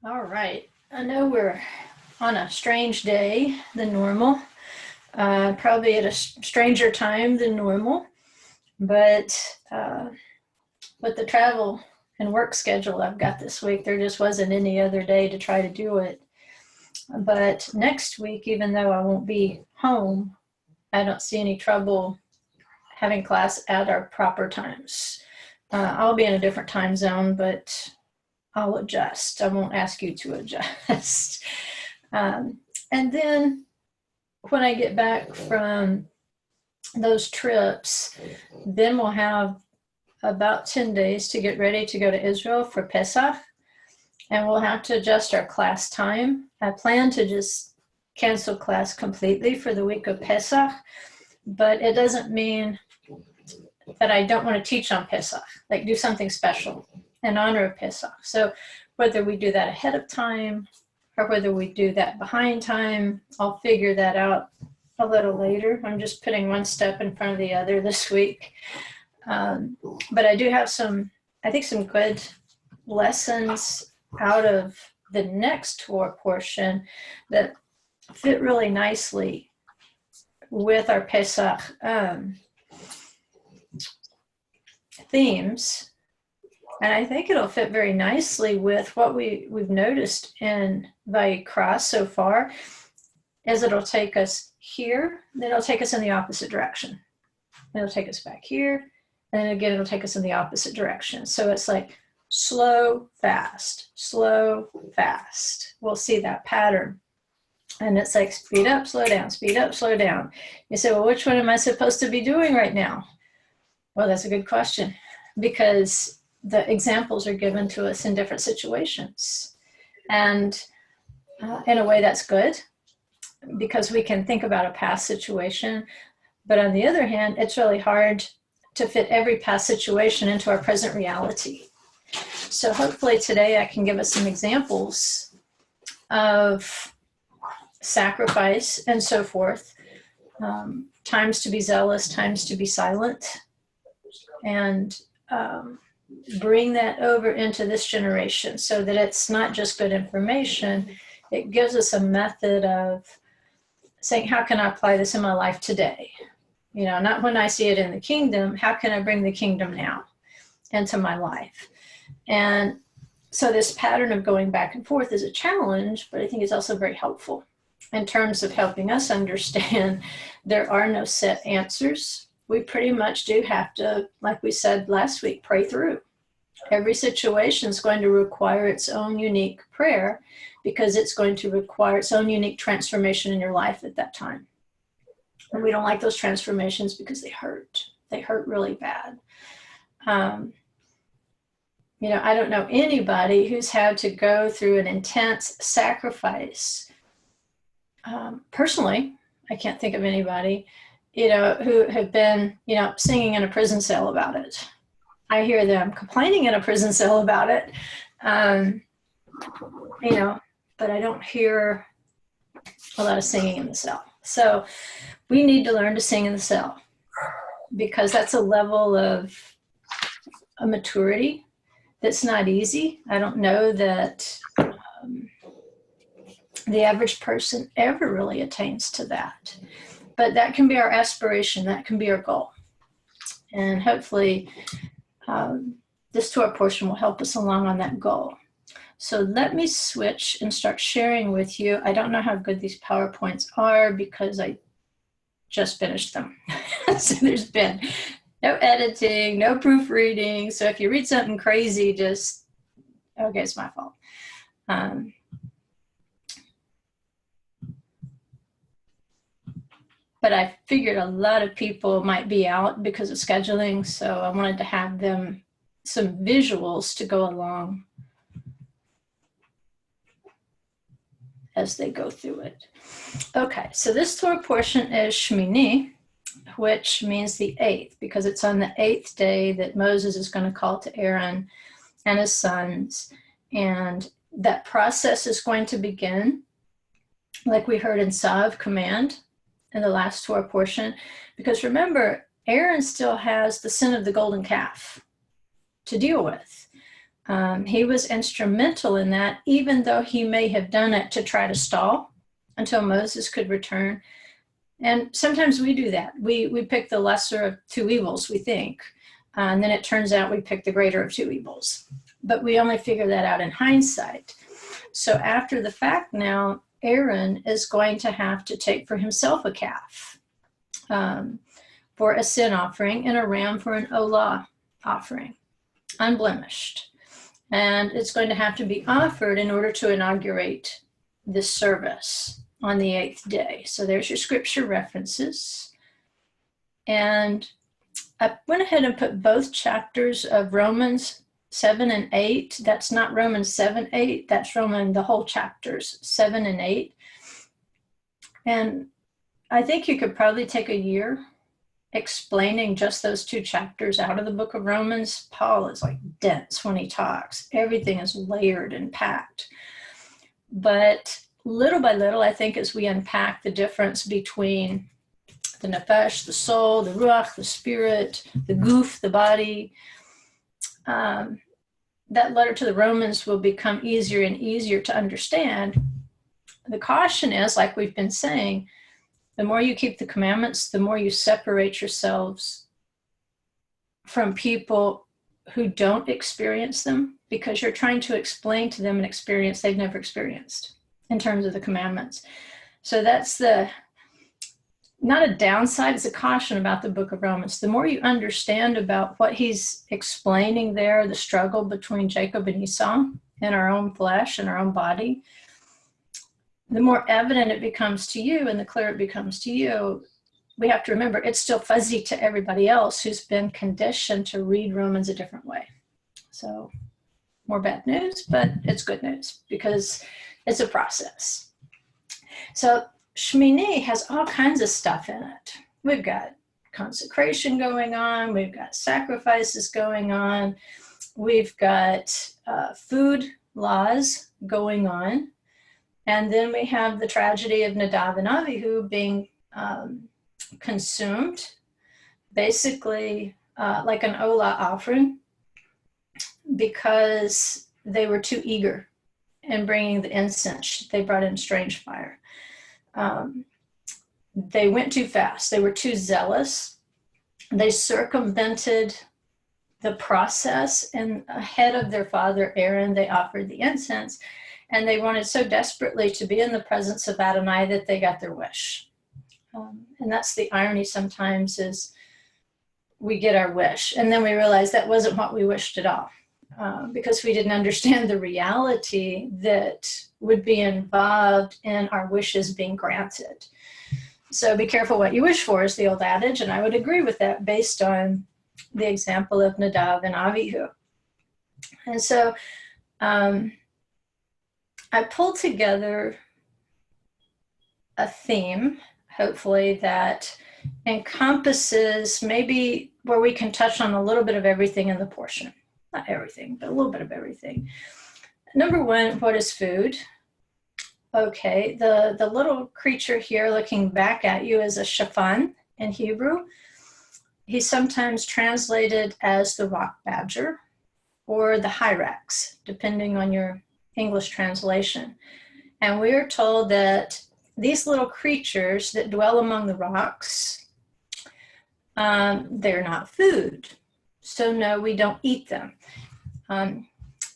All right. I know we're on a strange day than normal, probably at a stranger time than normal, but with the travel and work schedule I've got this week, there just wasn't any other day to try to do it. But next week, even though I won't be home, I don't see any trouble having class at our proper times. I'll be in a different time zone, but I'll adjust. I won't ask you to adjust. And then when I get back from those trips, then we'll have about 10 days to get ready to go to Israel for Pesach. And we'll have to adjust our class time. I plan to just cancel class completely for the week of Pesach, but it doesn't mean that I don't want to teach on Pesach, like do something special in honor of Pesach. So whether we do that ahead of time or whether we do that behind time, I'll figure that out a little later. I'm just putting one step in front of the other this week. But I do have some good lessons out of the next Torah portion that fit really nicely with our Pesach themes. And I think it'll fit very nicely with what we've noticed in Vayikra so far, as it'll take us here, then it'll take us in the opposite direction. It'll take us back here, and then again, it'll take us in the opposite direction. So it's like slow, fast, slow, fast. We'll see that pattern. And it's like speed up, slow down, speed up, slow down. You say, well, which one am I supposed to be doing right now? Well, that's a good question, because the examples are given to us in different situations. And in a way that's good, because we can think about a past situation. But on the other hand, it's really hard to fit every past situation into our present reality. So hopefully today I can give us some examples of sacrifice and so forth, times to be zealous, times to be silent, and bring that over into this generation so that it's not just good information. It gives us a method of saying, how can I apply this in my life today? You know, not when I see it in the kingdom, how can I bring the kingdom now into my life? And so this pattern of going back and forth is a challenge, but I think it's also very helpful in terms of helping us understand there are no set answers. We pretty much do have to, like we said last week, pray through. Every situation is going to require its own unique prayer, because it's going to require its own unique transformation in your life at that time. And we don't like those transformations because they hurt. They hurt really bad. You know, I don't know anybody who's had to go through an intense sacrifice. Personally, I can't think of anybody, you know, who have been, you know, singing in a prison cell about it. I hear them complaining in a prison cell about it, you know, but I don't hear a lot of singing in the cell. So we need to learn to sing in the cell, because that's a level of a maturity that's not easy. I don't know that the average person ever really attains to that. But that can be our aspiration. That can be our goal. And hopefully this Torah portion will help us along on that goal. So let me switch and start sharing with you. I don't know how good these PowerPoints are because I just finished them. So there's been no editing, no proofreading. So if you read something crazy, just, okay, it's my fault. But I figured a lot of people might be out because of scheduling, so I wanted to have them some visuals to go along as they go through it. Okay, so this Torah portion is Shmini, which means the 8th, because it's on the 8th day that Moses is going to call to Aaron and his sons. And that process is going to begin, like we heard in Sav command in the last Torah portion, because remember, Aaron still has the sin of the golden calf to deal with. He was instrumental in that, even though he may have done it to try to stall until Moses could return. And sometimes we do that. We pick the lesser of two evils, we think. And then it turns out we pick the greater of two evils. But we only figure that out in hindsight. So after the fact now, Aaron is going to have to take for himself a calf for a sin offering and a ram for an olah offering, unblemished. And it's going to have to be offered in order to inaugurate this service on the 8th day. So there's your scripture references. And I went ahead and put both chapters of Romans 7 and 8. That's not Romans 7, 8. That's the whole chapters 7 and 8. And I think you could probably take a year explaining just those two chapters out of the book of Romans. Paul is like dense when he talks. Everything is layered and packed. But little by little, I think as we unpack the difference between the nefesh, the soul, the ruach, the spirit, the guf, the body, that letter to the Romans will become easier and easier to understand. The caution is, like we've been saying, the more you keep the commandments, the more you separate yourselves from people who don't experience them, because you're trying to explain to them an experience they've never experienced in terms of the commandments. So that's not a downside, it's a caution about the book of Romans. The more you understand about what he's explaining there, the struggle between Jacob and Esau in our own flesh and our own body, the more evident it becomes to you and the clearer it becomes to you. We have to remember it's still fuzzy to everybody else who's been conditioned to read Romans a different way. So more bad news, but it's good news because it's a process. So Shmini has all kinds of stuff in it. We've got consecration going on. We've got sacrifices going on. We've got food laws going on. And then we have the tragedy of Nadav and Avihu being consumed, basically like an olah offering, because they were too eager in bringing the incense. They brought in strange fire. They went too fast. They were too zealous. They circumvented the process, and ahead of their father Aaron, they offered the incense. And they wanted so desperately to be in the presence of Adonai that they got their wish. And that's the irony sometimes, is we get our wish and then we realize that wasn't what we wished at all, because we didn't understand the reality that would be involved in our wishes being granted. So be careful what you wish for is the old adage, and I would agree with that based on the example of Nadav and Avihu. And so I pulled together a theme, hopefully, that encompasses maybe where we can touch on a little bit of everything in the portion. Not everything, but a little bit of everything. Number one, what is food? Okay, the little creature here looking back at you is a shafan in Hebrew. He's sometimes translated as the rock badger or the Hyrax, depending on your English translation. And we are told that these little creatures that dwell among the rocks, they're not food. So no, we don't eat them.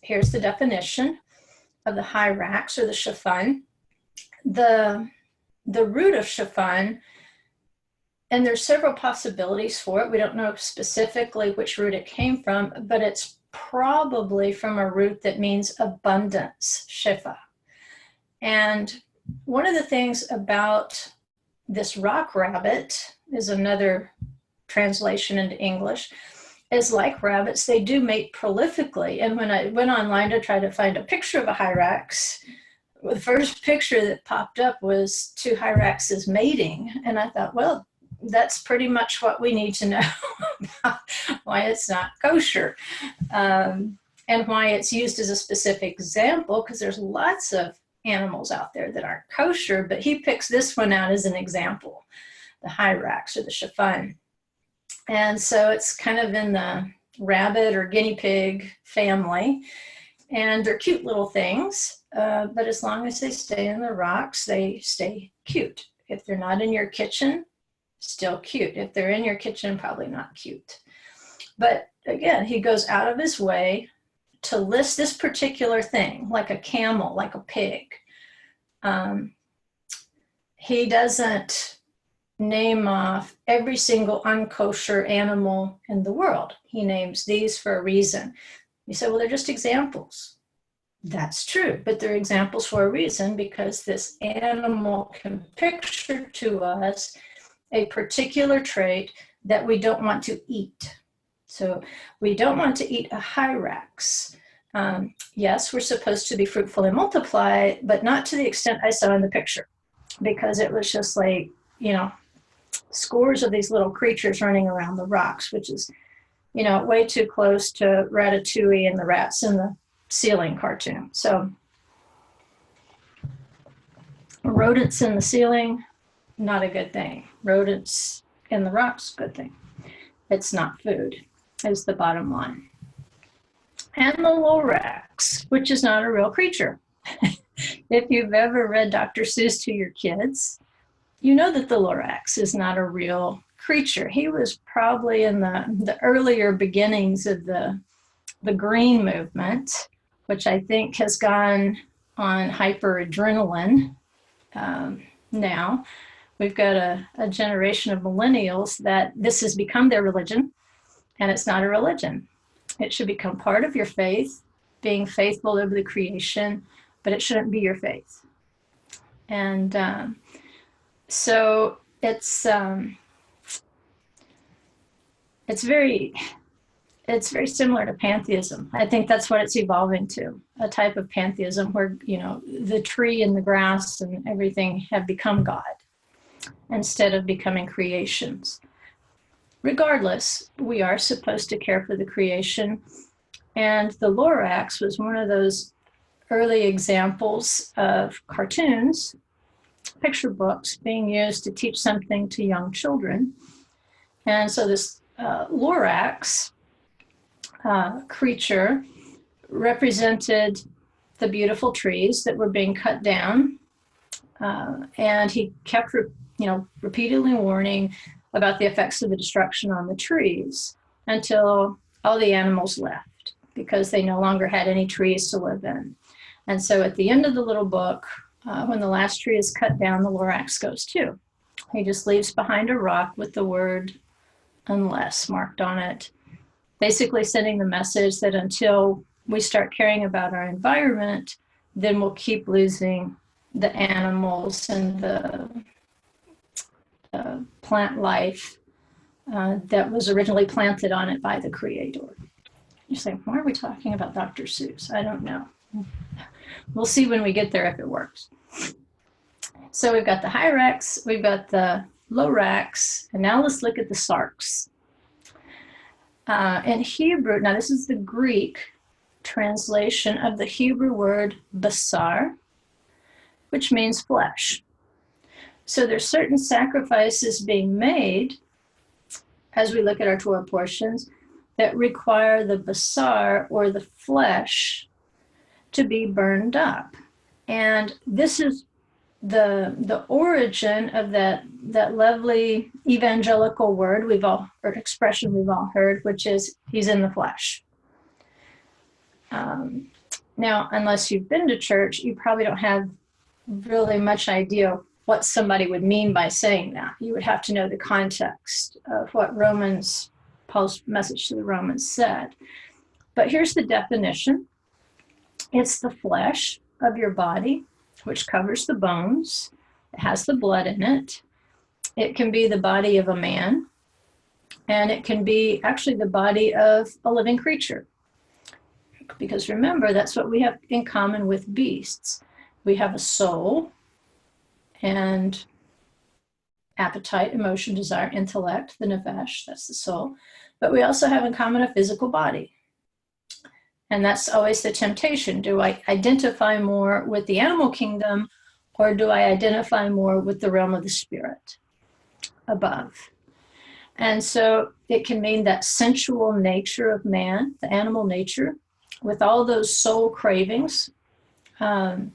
Here's the definition of the Hyrax or the shafan. The root of shafan, and there's several possibilities for it. We don't know specifically which root it came from, but it's probably from a root that means abundance, shefa. And one of the things about this rock rabbit is another translation into English, is like rabbits, they do mate prolifically. And when I went online to try to find a picture of a Hyrax, the first picture that popped up was two Hyraxes mating. And I thought, well, that's pretty much what we need to know about why it's not kosher, and why it's used as a specific example, because there's lots of animals out there that aren't kosher, but he picks this one out as an example, the Hyrax or the shafan. And so it's kind of in the rabbit or guinea pig family, and they're cute little things, but as long as they stay in the rocks, they stay cute. If they're not in your kitchen, still cute. If they're in your kitchen, probably not cute. But again, he goes out of his way to list this particular thing, like a camel, like a pig. He doesn't name off every single unkosher animal in the world. He names these for a reason. You say, well, they're just examples. That's true, but they're examples for a reason, because this animal can picture to us a particular trait that we don't want to eat. So we don't want to eat a Hyrax. Yes, we're supposed to be fruitful and multiply, but not to the extent I saw in the picture, because it was just like, scores of these little creatures running around the rocks, which is, way too close to Ratatouille and the rats in the ceiling cartoon. So rodents in the ceiling, not a good thing. Rodents in the rocks, good thing. It's not food, is the bottom line. And the Lorax, which is not a real creature. If you've ever read Dr. Seuss to your kids, you know that the Lorax is not a real creature. He was probably in the earlier beginnings of the green movement, which I think has gone on hyperadrenaline now. We've got a generation of millennials that this has become their religion, and it's not a religion. It should become part of your faith, being faithful over the creation, but it shouldn't be your faith. And so it's very similar to pantheism. I think that's what it's evolving to, a type of pantheism where, the tree and the grass and everything have become God instead of becoming creations. Regardless, we are supposed to care for the creation. And the Lorax was one of those early examples of cartoons, picture books being used to teach something to young children. And so this Lorax creature represented the beautiful trees that were being cut down. And he kept, repeatedly warning about the effects of the destruction on the trees until all the animals left, because they no longer had any trees to live in. And so at the end of the little book, when the last tree is cut down, the Lorax goes too. He just leaves behind a rock with the word "unless" marked on it, basically sending the message that until we start caring about our environment, then we'll keep losing the animals and the plant life that was originally planted on it by the Creator. You say, why are we talking about Dr. Seuss? I don't know. We'll see when we get there if it works. So we've got the Hyrax, we've got the Lorax, and now let's look at the Sarx. In Hebrew, now this is the Greek translation of the Hebrew word basar, which means flesh. So there's certain sacrifices being made, as we look at our Torah portions, that require the basar, or the flesh, to be burned up. And this is the origin of that lovely evangelical word or expression we've all heard, which is he's in the flesh. Now, unless you've been to church, you probably don't have really much idea what somebody would mean by saying that. You would have to know the context of what Paul's message to the Romans said. But here's the definition. It's the flesh of your body, which covers the bones. It has the blood in it. It can be the body of a man, and it can be actually the body of a living creature. Because remember, that's what we have in common with beasts. We have a soul and appetite, emotion, desire, intellect, the nefesh, that's the soul. But we also have in common a physical body. And that's always the temptation. Do I identify more with the animal kingdom, or do I identify more with the realm of the spirit above? And so it can mean that sensual nature of man, the animal nature, with all those soul cravings. And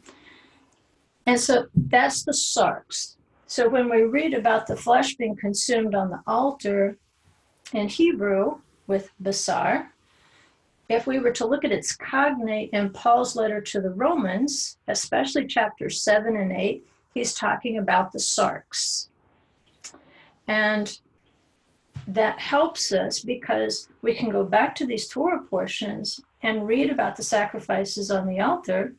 so that's the sarx. So when we read about the flesh being consumed on the altar in Hebrew with basar, if we were to look at its cognate in Paul's letter to the Romans, especially chapters 7 and 8, he's talking about the sarx. And that helps us because we can go back to these Torah portions and read about the sacrifices on the altar,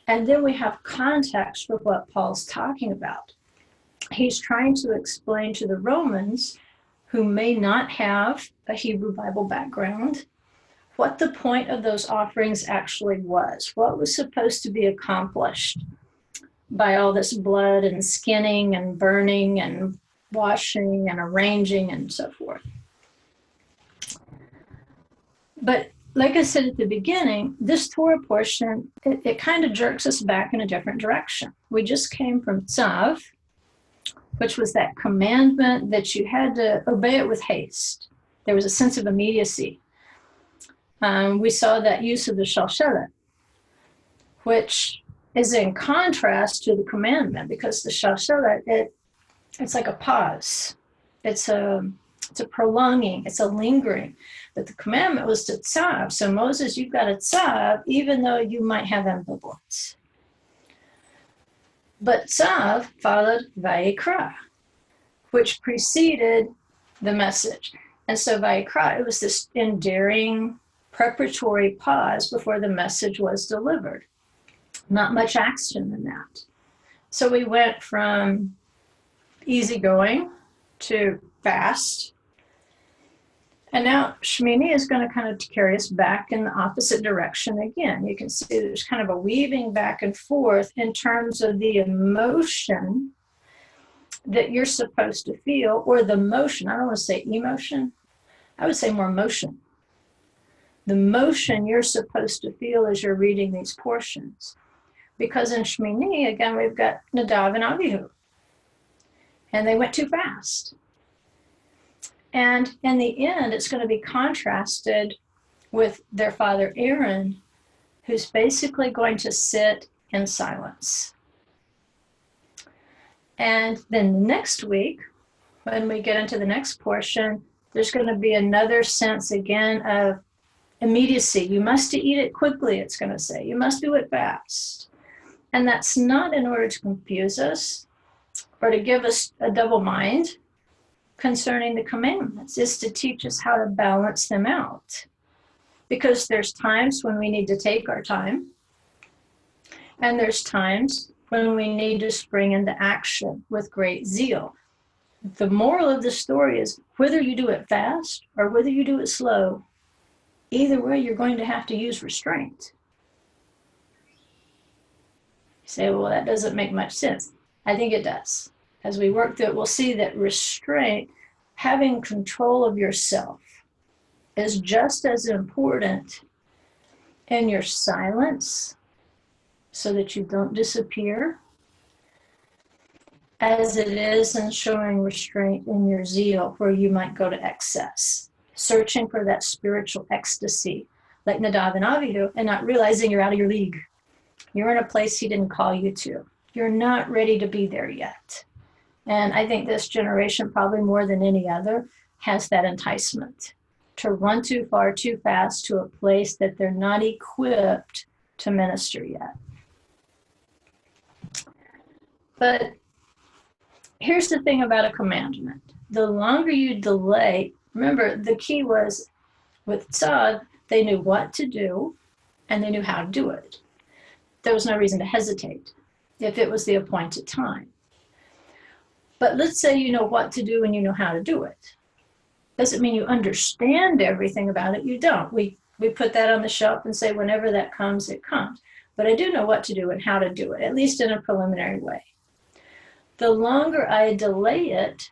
and then we have context for what Paul's talking about. He's trying to explain to the Romans, who may not have a Hebrew Bible background, what the point of those offerings actually was, what was supposed to be accomplished by all this blood and skinning and burning and washing and arranging and so forth. But like I said at the beginning, this Torah portion, it kind of jerks us back in a different direction. We just came from Tzav, which was that commandment that you had to obey it with haste. There was a sense of immediacy. We saw that use of the shalshelet, which is in contrast to the commandment, because the shalshelet, it's like a pause. It's a prolonging, it's a lingering. But the commandment was to tzav. So Moses, you've got a tzav, even though you might have ambivalence. But tzav followed vayikra, which preceded the message. And so vayikra, it was this endearing preparatory pause before the message was delivered. Not much action in that. So we went from easygoing to fast. And now Shmini is going to kind of carry us back in the opposite direction again. You can see there's kind of a weaving back and forth in terms of the emotion that you're supposed to feel, or the motion. I don't want to say emotion. I would say more motion. The motion you're supposed to feel as you're reading these portions. Because in Shmini, again, we've got Nadav and Avihu. And they went too fast. And in the end, it's going to be contrasted with their father Aaron, who's basically going to sit in silence. And then next week, when we get into the next portion, there's going to be another sense again of immediacy. You must eat it quickly, it's going to say. You must do it fast. And that's not in order to confuse us or to give us a double mind concerning the commandments. It's to teach us how to balance them out. Because there's times when we need to take our time, and there's times when we need to spring into action with great zeal. The moral of the story is whether you do it fast or whether you do it slow, either way, you're going to have to use restraint. You say, well, that doesn't make much sense. I think it does. As we work through it, we'll see that restraint, having control of yourself, is just as important in your silence so that you don't disappear as it is in showing restraint in your zeal where you might go to excess, searching for that spiritual ecstasy like Nadav and Avihu and not realizing you're out of your league. You're in a place he didn't call you to. You're not ready to be there yet. And I think this generation, probably more than any other, has that enticement to run too far, too fast to a place that they're not equipped to minister yet. But here's the thing about a commandment. The longer you delay, remember, the key was with Tzad, they knew what to do and they knew how to do it. There was no reason to hesitate if it was the appointed time. But let's say you know what to do and you know how to do it. Doesn't mean you understand everything about it. You don't. We put that on the shelf and say whenever that comes, it comes. But I do know what to do and how to do it, at least in a preliminary way. The longer I delay it,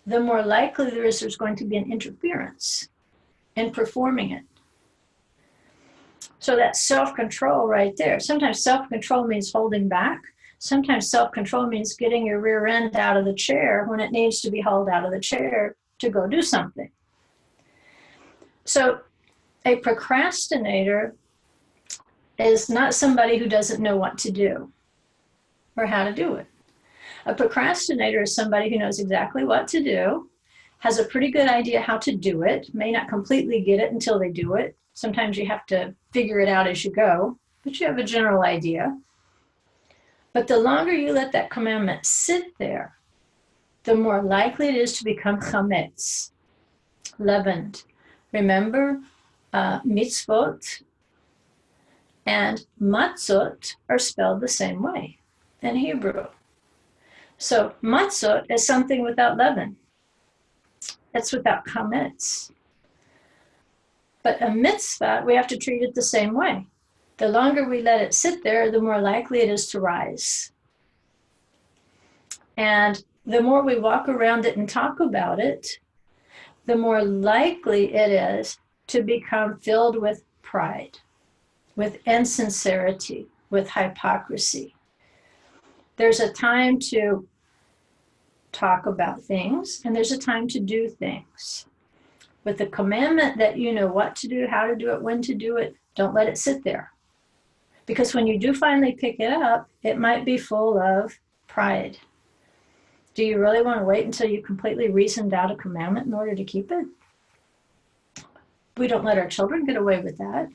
the more likely there's going to be an interference in performing it. So that's self-control right there. Sometimes self-control means holding back. Sometimes self-control means getting your rear end out of the chair when it needs to be hauled out of the chair to go do something. So a procrastinator is not somebody who doesn't know what to do or how to do it. A procrastinator is somebody who knows exactly what to do, has a pretty good idea how to do it, may not completely get it until they do it. Sometimes you have to figure it out as you go, but you have a general idea. But the longer you let that commandment sit there, the more likely it is to become chametz, leavened. Remember, mitzvot and matzot are spelled the same way in Hebrew. So matzot is something without leaven. It's without chametz. But a mitzvah, we have to treat it the same way. The longer we let it sit there, the more likely it is to rise. And the more we walk around it and talk about it, the more likely it is to become filled with pride, with insincerity, with hypocrisy. There's a time to talk about things, and there's a time to do things. With the commandment that you know what to do, how to do it, when to do it, don't let it sit there. Because when you do finally pick it up, it might be full of pride. Do you really want to wait until you completely reasoned out a commandment in order to keep it? We don't let our children get away with that.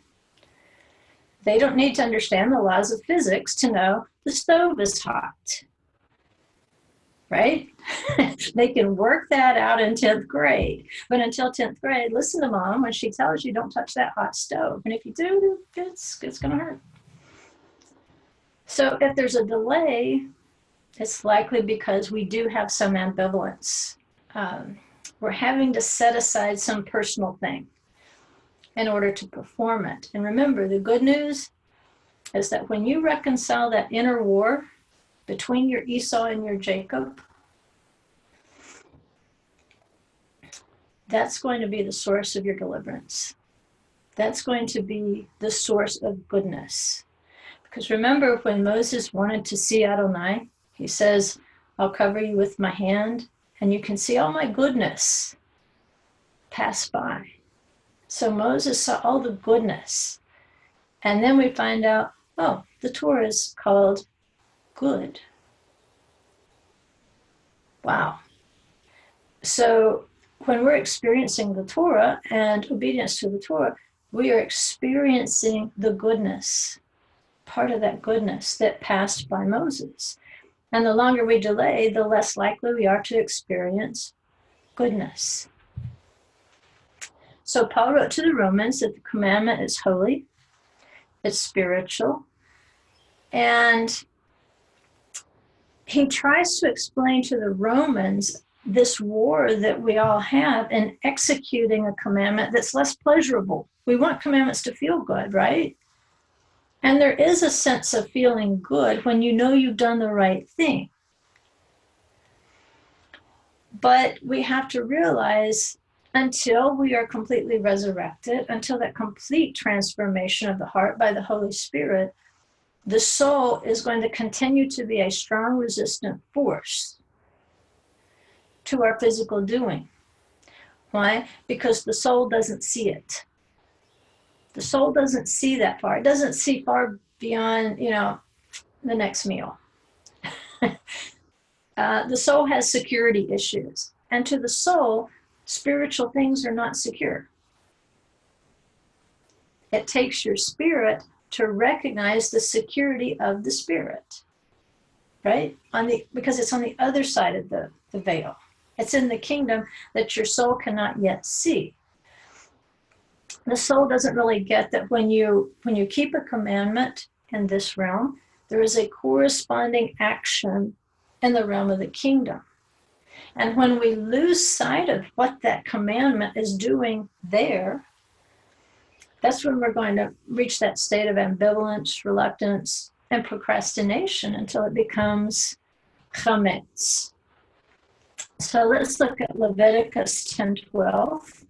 They don't need to understand the laws of physics to know the stove is hot, right? They can work that out in 10th grade. But until 10th grade, listen to mom when she tells you don't touch that hot stove. And if you do, it's going to hurt. So if there's a delay, it's likely because we do have some ambivalence. We're having to set aside some personal thing in order to perform it. And remember, the good news is that when you reconcile that inner war between your Esau and your Jacob, that's going to be the source of your deliverance. That's going to be the source of goodness. Because remember, when Moses wanted to see Adonai, he says, I'll cover you with my hand, and you can see all my goodness pass by. So Moses saw all the goodness. And then we find out, oh, the Torah is called good. Wow. So when we're experiencing the Torah and obedience to the Torah, we are experiencing the goodness, part of that goodness that passed by Moses. And the longer we delay, the less likely we are to experience goodness. So Paul wrote to the Romans that the commandment is holy, it's spiritual, and he tries to explain to the Romans this war that we all have in executing a commandment that's less pleasurable. We want commandments to feel good, right? And there is a sense of feeling good when you know you've done the right thing. But we have to realize until we are completely resurrected, until that complete transformation of the heart by the Holy Spirit, the soul is going to continue to be a strong resistant force to our physical doing. Why? Because the soul doesn't see it. The soul doesn't see that far. It doesn't see far beyond, the next meal. The soul has security issues. And to the soul, spiritual things are not secure. It takes your spirit to recognize the security of the spirit, right? Because it's on the other side of the veil. It's in the kingdom that your soul cannot yet see. The soul doesn't really get that when you keep a commandment in this realm, there is a corresponding action in the realm of the kingdom. And when we lose sight of what that commandment is doing there, that's when we're going to reach that state of ambivalence, reluctance, and procrastination until it becomes chametz. So let's look at Leviticus 10:12.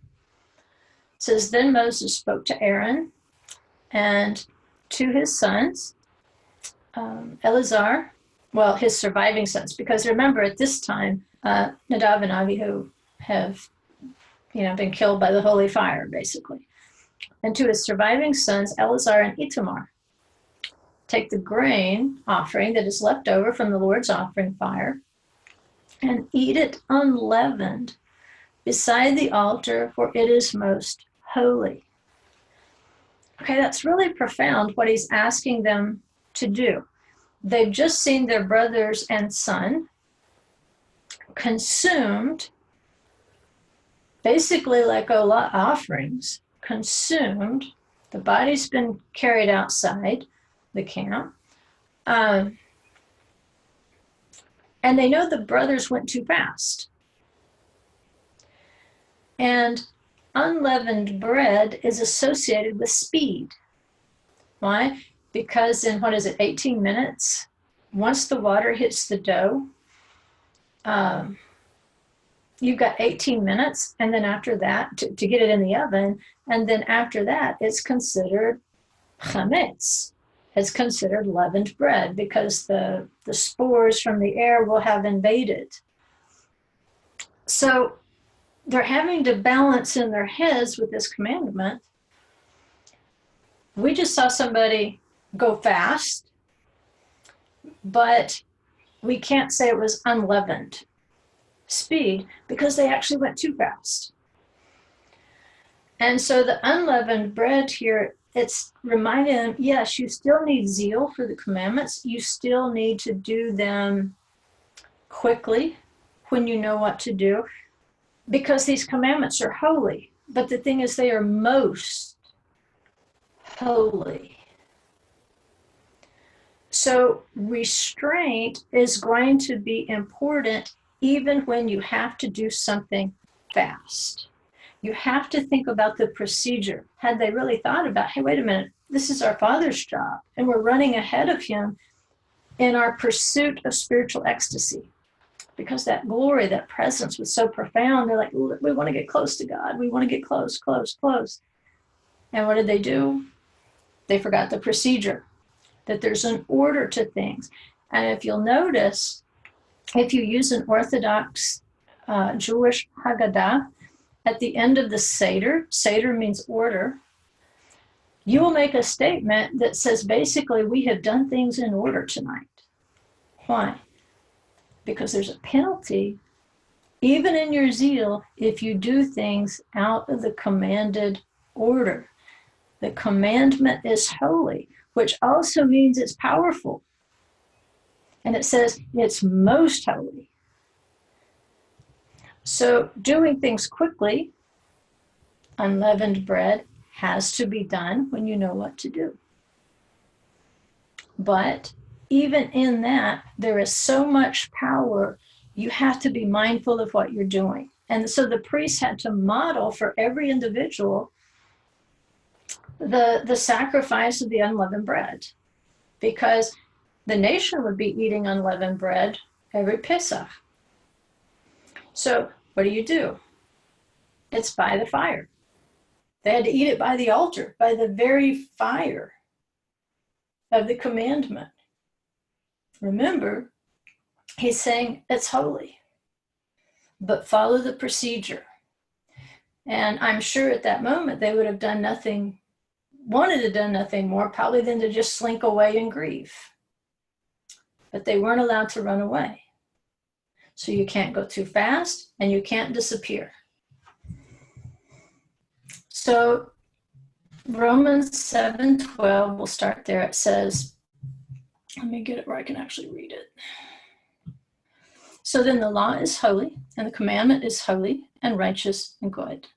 It says, then Moses spoke to Aaron and to his sons, Eleazar, his surviving sons, because remember at this time, Nadav and Abihu have been killed by the holy fire, basically. And to his surviving sons, Eleazar and Itamar, take the grain offering that is left over from the Lord's offering fire and eat it unleavened beside the altar, for it is most holy. Okay, that's really profound what he's asking them to do. They've just seen their brothers and son consumed, basically like Olah offerings, consumed. The body's been carried outside the camp. And they know the brothers went too fast. And unleavened bread is associated with speed. Why? Because in, 18 minutes, once the water hits the dough, you've got 18 minutes, and then after that, to get it in the oven, and then after that, it's considered chametz. It's considered leavened bread because the spores from the air will have invaded. So they're having to balance in their heads with this commandment. We just saw somebody go fast, but we can't say it was unleavened speed because they actually went too fast. And so the unleavened bread here, it's reminding them, yes, you still need zeal for the commandments. You still need to do them quickly when you know what to do, because these commandments are holy. But the thing is, they are most holy. So restraint is going to be important even when you have to do something fast. You have to think about the procedure. Had they really thought about, hey, wait a minute, this is our Father's job, and we're running ahead of him in our pursuit of spiritual ecstasy, because that glory, that presence was so profound. They're like, we want to get close to God. We want to get close, close, close. And what did they do? They forgot the procedure, that there's an order to things. And if you'll notice, if you use an Orthodox Jewish Haggadah, at the end of the Seder means order, you will make a statement that says, basically, we have done things in order tonight. Why? Because there's a penalty, even in your zeal, if you do things out of the commanded order. The commandment is holy, which also means it's powerful. And it says it's most holy. So doing things quickly, unleavened bread, has to be done when you know what to do. But even in that, there is so much power, you have to be mindful of what you're doing. And so the priests had to model for every individual the sacrifice of the unleavened bread, because the nation would be eating unleavened bread every Pesach. So what do? It's by the fire. They had to eat it by the altar, by the very fire of the commandment. Remember, he's saying it's holy, but follow the procedure. And I'm sure at that moment they would have wanted to do nothing more probably than to just slink away and grieve. But they weren't allowed to run away. So you can't go too fast and you can't disappear. So Romans 7:12, we'll start there. It says, let me get it where I can actually read it. So then the law is holy, and the commandment is holy and righteous and good.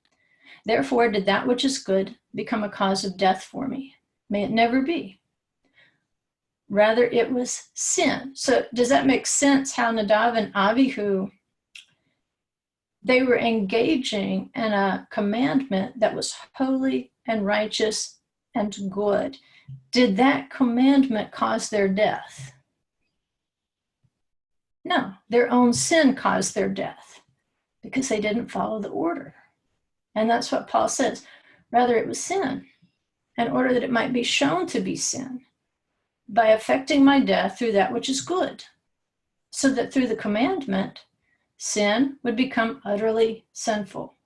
Therefore did that which is good become a cause of death for me? May it never be. Rather, it was sin. So does that make sense how Nadav and Abihu, they were engaging in a commandment that was holy and righteous and good? Did that commandment cause their death? No, their own sin caused their death because they didn't follow the order. And that's what Paul says. Rather, it was sin, in order that it might be shown to be sin, by affecting my death through that which is good, so that through the commandment, sin would become utterly sinful.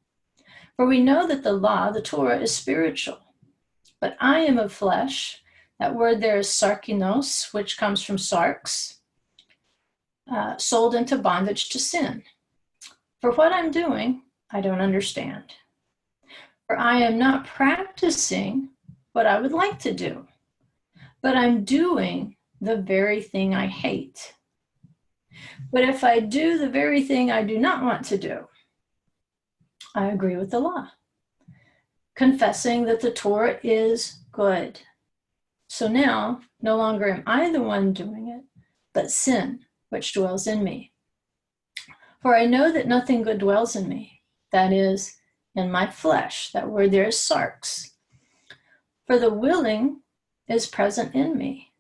For we know that the law, the Torah, is spiritual, but I am of flesh. That word there is sarkinos, which comes from sarx, sold into bondage to sin. For what I'm doing, I don't understand. For I am not practicing what I would like to do, but I'm doing the very thing I hate. But if I do the very thing I do not want to do, I agree with the law, confessing that the Torah is good. So now, no longer am I the one doing it, but sin, which dwells in me. For I know that nothing good dwells in me, that is, in my flesh. That word there is sarx. For the willing is present in me,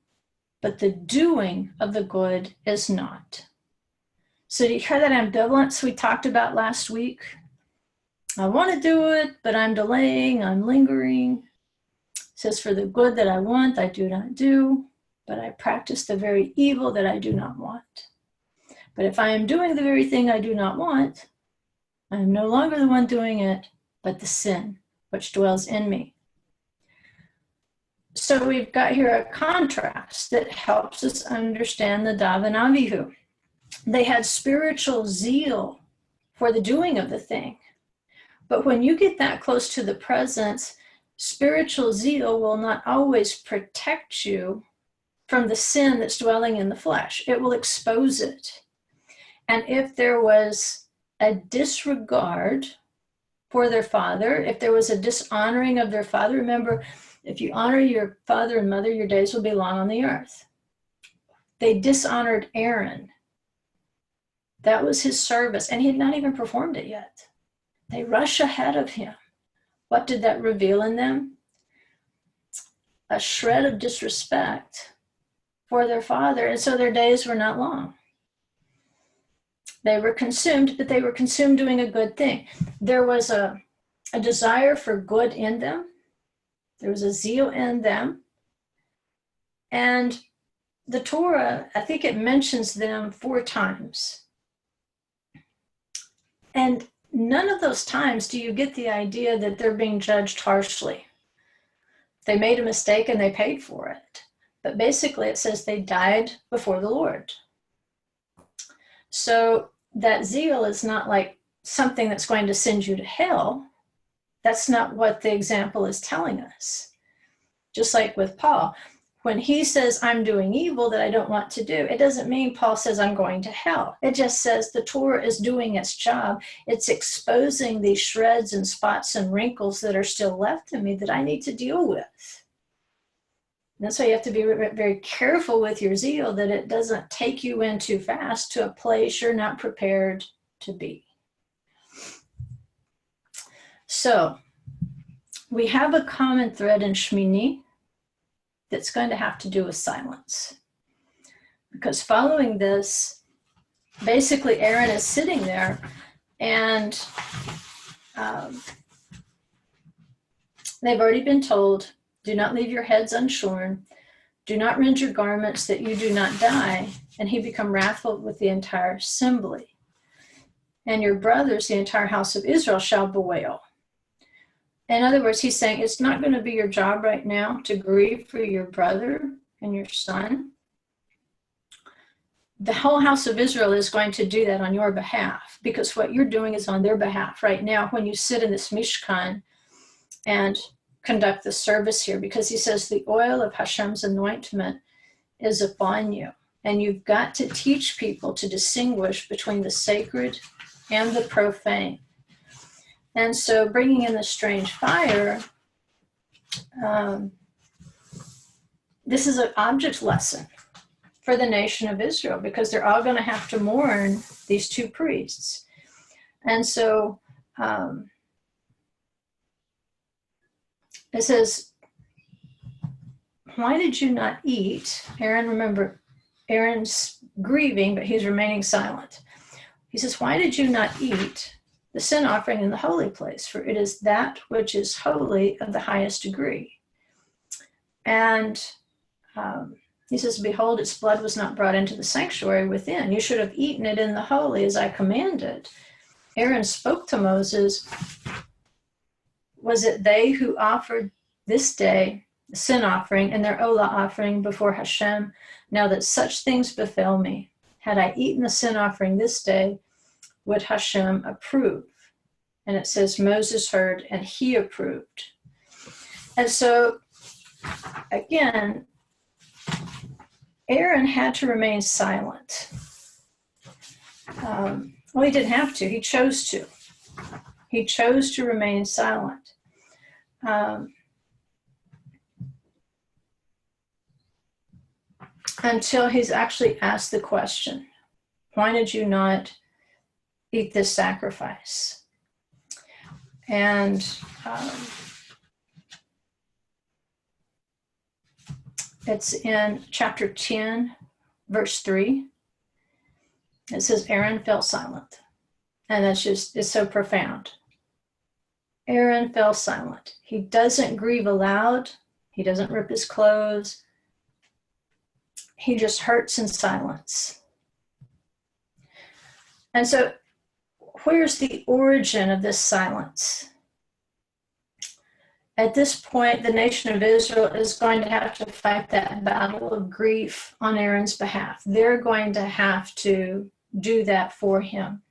but the doing of the good is not. So do you hear that ambivalence we talked about last week? I want to do it, but I'm delaying, I'm lingering. It says, for the good that I want, I do not do, but I practice the very evil that I do not want. But if I am doing the very thing I do not want, I am no longer the one doing it, but the sin which dwells in me. So we've got here a contrast that helps us understand the Dav and Avihu. They had spiritual zeal for the doing of the thing. But when you get that close to the presence, spiritual zeal will not always protect you from the sin that's dwelling in the flesh. It will expose it. And if there was a disregard for their father, if there was a dishonoring of their father, remember, if you honor your father and mother, your days will be long on the earth. They dishonored Aaron. That was his service, and he had not even performed it yet. They rush ahead of him. What did that reveal in them? A shred of disrespect for their father, and so their days were not long. They were consumed, but they were consumed doing a good thing. There was a desire for good in them. There was a zeal in them. And the Torah, I think it mentions them 4 times. And none of those times do you get the idea that they're being judged harshly. They made a mistake and they paid for it. But basically it says they died before the Lord. So that zeal is not like something that's going to send you to hell. That's not what the example is telling us. Just like with Paul, when he says, I'm doing evil that I don't want to do, it doesn't mean Paul says I'm going to hell. It just says the Torah is doing its job. It's exposing these shreds and spots and wrinkles that are still left in me that I need to deal with. And that's why you have to be very careful with your zeal, that it doesn't take you in too fast to a place you're not prepared to be. So we have a common thread in Shmini that's going to have to do with silence. Because following this, basically Aaron is sitting there and they've already been told, do not leave your heads unshorn, do not rend your garments that you do not die, and he become wrathful with the entire assembly. And your brothers, the entire house of Israel, shall bewail. In other words, he's saying it's not going to be your job right now to grieve for your brother and your son. The whole house of Israel is going to do that on your behalf, because what you're doing is on their behalf right now when you sit in this Mishkan and conduct the service here, because he says the oil of Hashem's anointment is upon you. And you've got to teach people to distinguish between the sacred and the profane. And so bringing in the strange fire, this is an object lesson for the nation of Israel, because they're all going to have to mourn these 2 priests. And so it says, why did you not eat? Aaron, remember, Aaron's grieving, but he's remaining silent. He says, why did you not eat the sin offering in the holy place? For it is that which is holy of the highest degree. And he says, behold, its blood was not brought into the sanctuary within. You should have eaten it in the holy as I commanded. Aaron spoke to Moses was it they who offered this day the sin offering and their Olah offering before Hashem? Now that such things befell me, had I eaten the sin offering this day, would Hashem approve? And it says Moses heard and he approved. And so, again, Aaron had to remain silent. Well, he didn't have to. He chose to. He chose to remain silent. Until he's actually asked the question, why did you not eat this sacrifice? And it's in chapter 10, verse 3. It says, Aaron fell silent. And that's just, it's so profound. Aaron fell silent. He doesn't grieve aloud. He doesn't rip his clothes. He just hurts in silence. And so, where's the origin of this silence? At this point, the nation of Israel is going to have to fight that battle of grief on Aaron's behalf. They're going to have to do that for him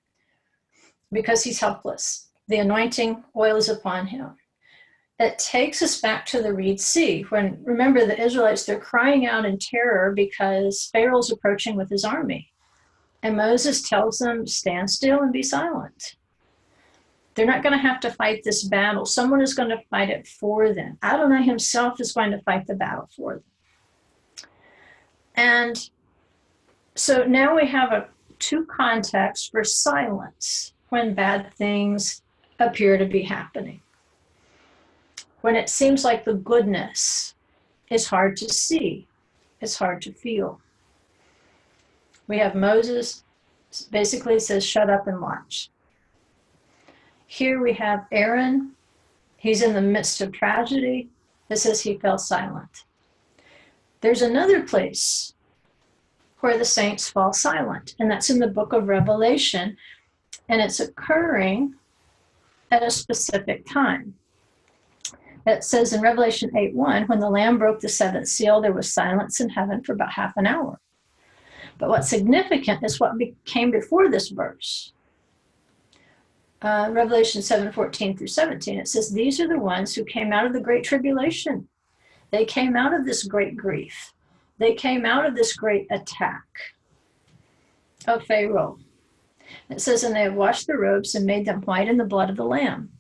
because he's helpless. The anointing oil is upon him. It takes us back to the Red Sea when, remember, the Israelites, they're crying out in terror because Pharaoh's approaching with his army. And Moses tells them, stand still and be silent. They're not going to have to fight this battle. Someone is going to fight it for them. Adonai himself is going to fight the battle for them. And so now we have two contexts for silence when bad things appear to be happening. When it seems like the goodness is hard to see, it's hard to feel. We have Moses, basically says, shut up and watch. Here we have Aaron. He's in the midst of tragedy. It says he fell silent. There's another place where the saints fall silent, and that's in the book of Revelation, and it's occurring at a specific time. It says in Revelation 8:1, when the Lamb broke the seventh seal, there was silence in heaven for about half an hour. But what's significant is what came before this verse. Revelation 7:14 through 17, it says, these are the ones who came out of the great tribulation. They came out of this great grief. They came out of this great attack of Pharaoh. It says, and they have washed their robes and made them white in the blood of the Lamb.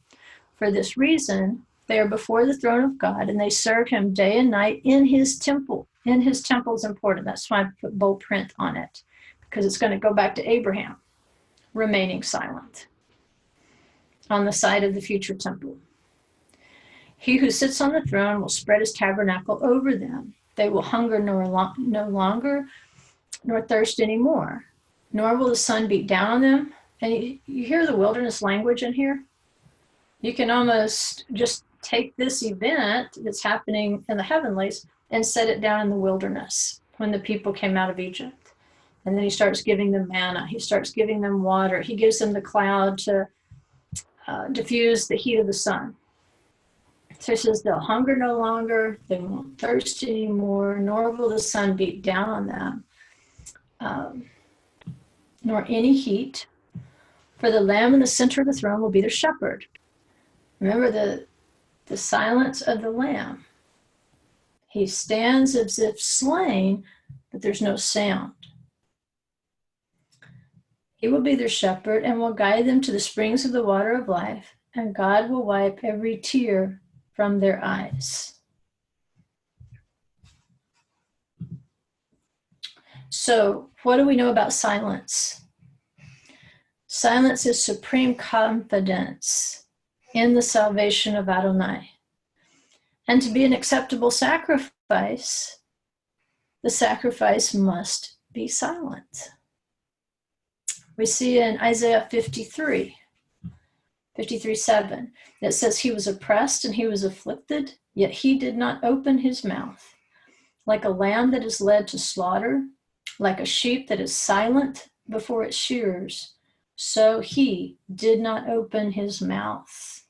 For this reason, they are before the throne of God, and they serve him day and night in his temple. In his temple is important. That's why I put bold print on it, because it's going to go back to Abraham, remaining silent on the side of the future temple. He who sits on the throne will spread his tabernacle over them. They will hunger no longer, nor thirst anymore, nor will the sun beat down on them. And you hear the wilderness language in here? You can almost just take this event that's happening in the heavenlies and set it down in the wilderness when the people came out of Egypt. And then he starts giving them manna. He starts giving them water. He gives them the cloud to diffuse the heat of the sun. So he says they'll hunger no longer, they won't thirst anymore, nor will the sun beat down on them, nor any heat. For the Lamb in the center of the throne will be their shepherd. Remember the silence of the Lamb. He stands as if slain, but there's no sound. He will be their shepherd and will guide them to the springs of the water of life, and God will wipe every tear from their eyes. So, what do we know about silence? Silence is supreme confidence in the salvation of Adonai. And to be an acceptable sacrifice, the sacrifice must be silent. We see in Isaiah 53:7, that says he was oppressed and he was afflicted, yet he did not open his mouth. Like a lamb that is led to slaughter, like a sheep that is silent before its shearers, so he did not open his mouth.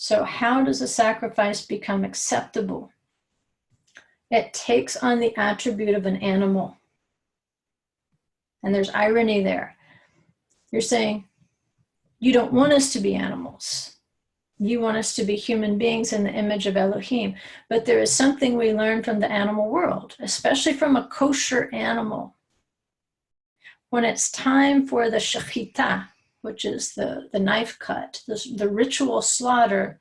So how does a sacrifice become acceptable? It takes on the attribute of an animal. And there's irony there. You're saying, you don't want us to be animals. You want us to be human beings in the image of Elohim. But there is something we learn from the animal world, especially from a kosher animal. When it's time for the shechita, which is the knife cut, the ritual slaughter,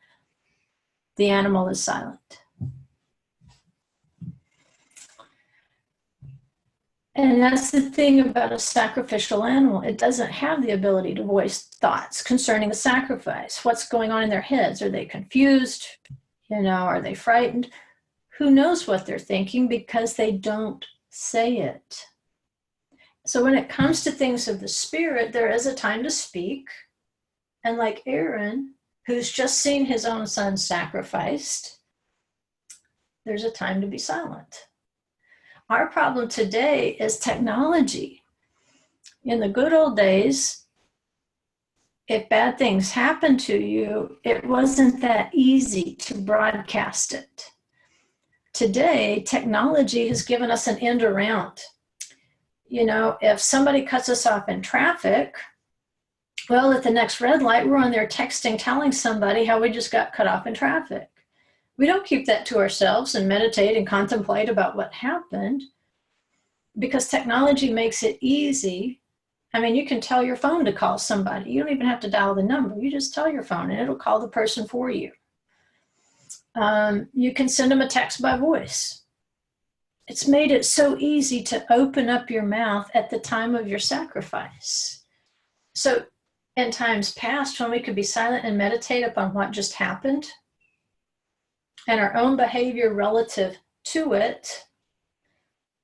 the animal is silent. And that's the thing about a sacrificial animal. It doesn't have the ability to voice thoughts concerning the sacrifice. What's going on in their heads? Are they confused? Are they frightened? Who knows what they're thinking because they don't say it. So when it comes to things of the spirit, there is a time to speak. And like Aaron, who's just seen his own son sacrificed, there's a time to be silent. Our problem today is technology. In the good old days, if bad things happened to you, it wasn't that easy to broadcast it. Today, technology has given us an end around. If somebody cuts us off in traffic, well, at the next red light, we're on there texting, telling somebody how we just got cut off in traffic. We don't keep that to ourselves and meditate and contemplate about what happened, because technology makes it easy. I mean, you can tell your phone to call somebody. You don't even have to dial the number. You just tell your phone and it'll call the person for you. You can send them a text by voice. It's made it so easy to open up your mouth at the time of your sacrifice. So in times past, when we could be silent and meditate upon what just happened and our own behavior relative to it,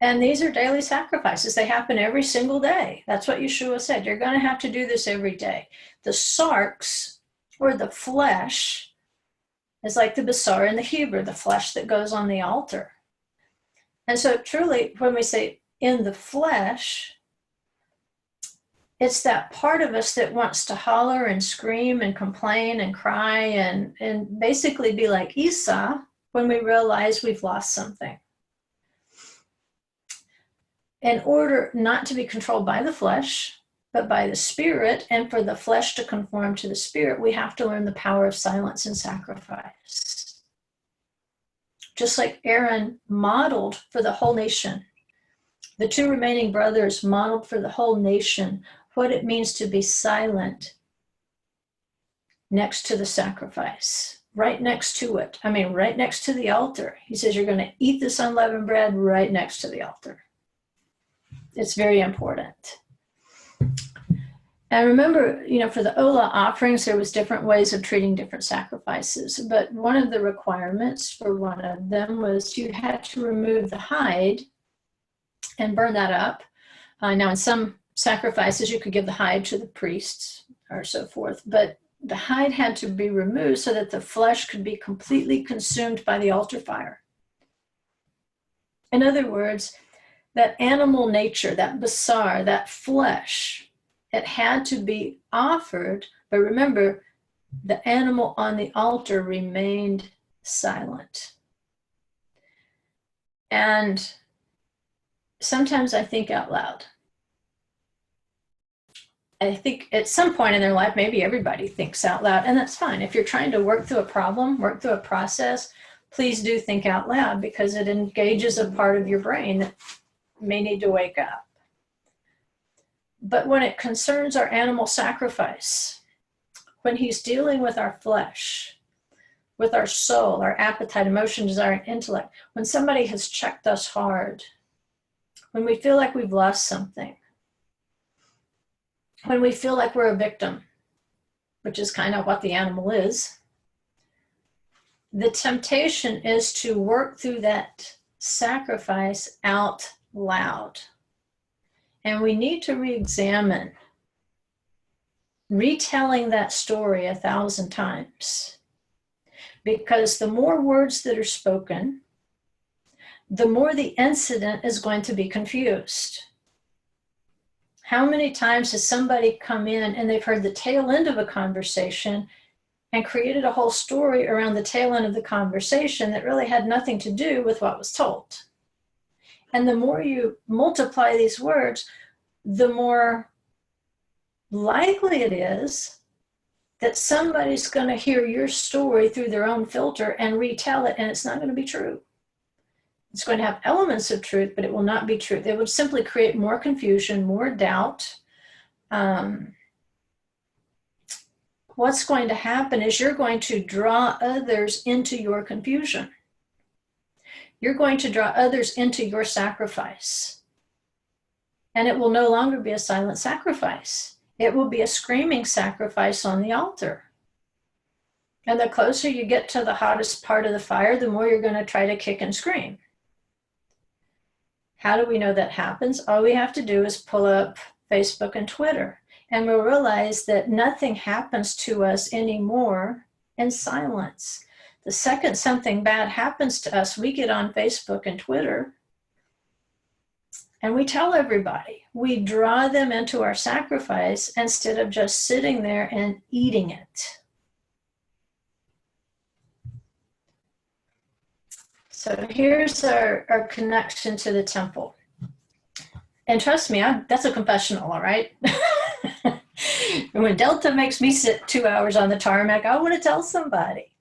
and these are daily sacrifices. They happen every single day. That's what Yeshua said. You're going to have to do this every day. The sarx, or the flesh, is like the basar in the Hebrew, the flesh that goes on the altar. And so truly, when we say in the flesh, it's that part of us that wants to holler and scream and complain and cry and basically be like Esau when we realize we've lost something. In order not to be controlled by the flesh, but by the spirit, and for the flesh to conform to the spirit, we have to learn the power of silence and sacrifice. Just like Aaron modeled for the whole nation, the two remaining brothers modeled for the whole nation what it means to be silent next to the sacrifice, right next to it. I mean, right next to the altar. He says, you're going to eat this unleavened bread right next to the altar. It's very important. And remember, for the Ola offerings, there was different ways of treating different sacrifices. But one of the requirements for one of them was you had to remove the hide and burn that up. Now, in some sacrifices, you could give the hide to the priests or so forth. But the hide had to be removed so that the flesh could be completely consumed by the altar fire. In other words, that animal nature, that basar, that flesh, it had to be offered. But remember, the animal on the altar remained silent. And sometimes I think out loud. I think at some point in their life, maybe everybody thinks out loud, and that's fine. If you're trying to work through a problem, work through a process, please do think out loud, because it engages a part of your brain that may need to wake up. But when it concerns our animal sacrifice, when he's dealing with our flesh, with our soul, our appetite, emotion, desire, and intellect, when somebody has checked us hard, when we feel like we've lost something, when we feel like we're a victim, which is kind of what the animal is, the temptation is to work through that sacrifice out loud. And we need to re-examine, retelling that story 1,000 times. Because the more words that are spoken, the more the incident is going to be confused. How many times has somebody come in and they've heard the tail end of a conversation and created a whole story around the tail end of the conversation that really had nothing to do with what was told. And the more you multiply these words, the more likely it is that somebody's going to hear your story through their own filter and retell it, and it's not going to be true. It's going to have elements of truth, but it will not be truth. It would simply create more confusion, more doubt. What's going to happen is you're going to draw others into your confusion. You're going to draw others into your sacrifice. And it will no longer be a silent sacrifice. It will be a screaming sacrifice on the altar. And the closer you get to the hottest part of the fire, the more you're going to try to kick and scream. How do we know that happens? All we have to do is pull up Facebook and Twitter, and we'll realize that nothing happens to us anymore in silence. The second something bad happens to us, we get on Facebook and Twitter, and we tell everybody. We draw them into our sacrifice instead of just sitting there and eating it. So here's our connection to the temple. And trust me, that's a confessional, all right? When Delta makes me sit 2 hours on the tarmac, I want to tell somebody.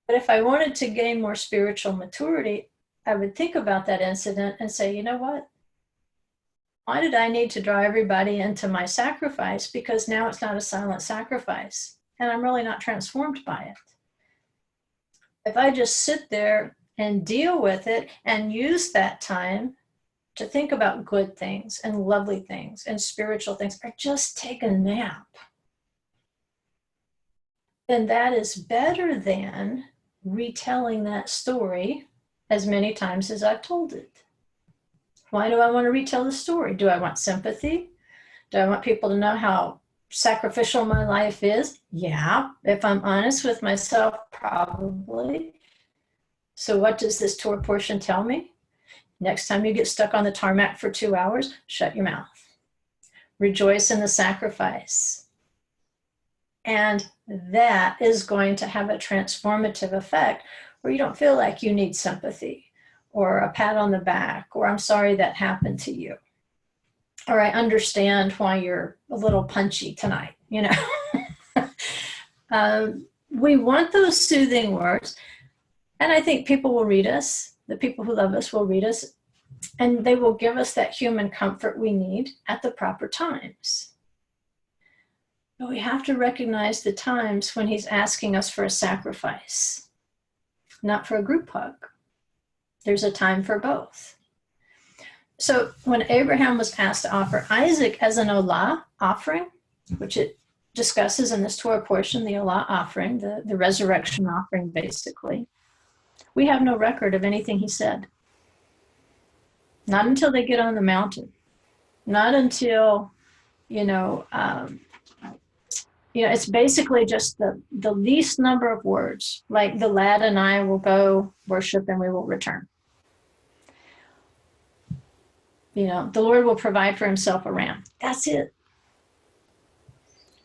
But if I wanted to gain more spiritual maturity, I would think about that incident and say, you know what? Why did I need to draw everybody into my sacrifice? Because now it's not a silent sacrifice, and I'm really not transformed by it. If I just sit there and deal with it and use that time to think about good things and lovely things and spiritual things, or just take a nap, then that is better than retelling that story as many times as I've told it. Why do I want to retell the story? Do I want sympathy? Do I want people to know how sacrificial my life is? Yeah. If I'm honest with myself, probably. So what does this Torah portion tell me? Next time you get stuck on the tarmac for 2 hours, shut your mouth. Rejoice in the sacrifice. And that is going to have a transformative effect where you don't feel like you need sympathy or a pat on the back, or I'm sorry that happened to you, or I understand why you're a little punchy tonight, you know. We want those soothing words. And I think people will read us, the people who love us will read us, and they will give us that human comfort we need at the proper times. But we have to recognize the times when he's asking us for a sacrifice, not for a group hug. There's a time for both. So when Abraham was asked to offer Isaac as an olah offering, which it discusses in this Torah portion, the olah offering, the resurrection offering, basically, we have no record of anything he said. Not until they get on the mountain. Not until, it's basically just the least number of words. Like the lad and I will go worship and we will return. The Lord will provide for himself a ram. That's it.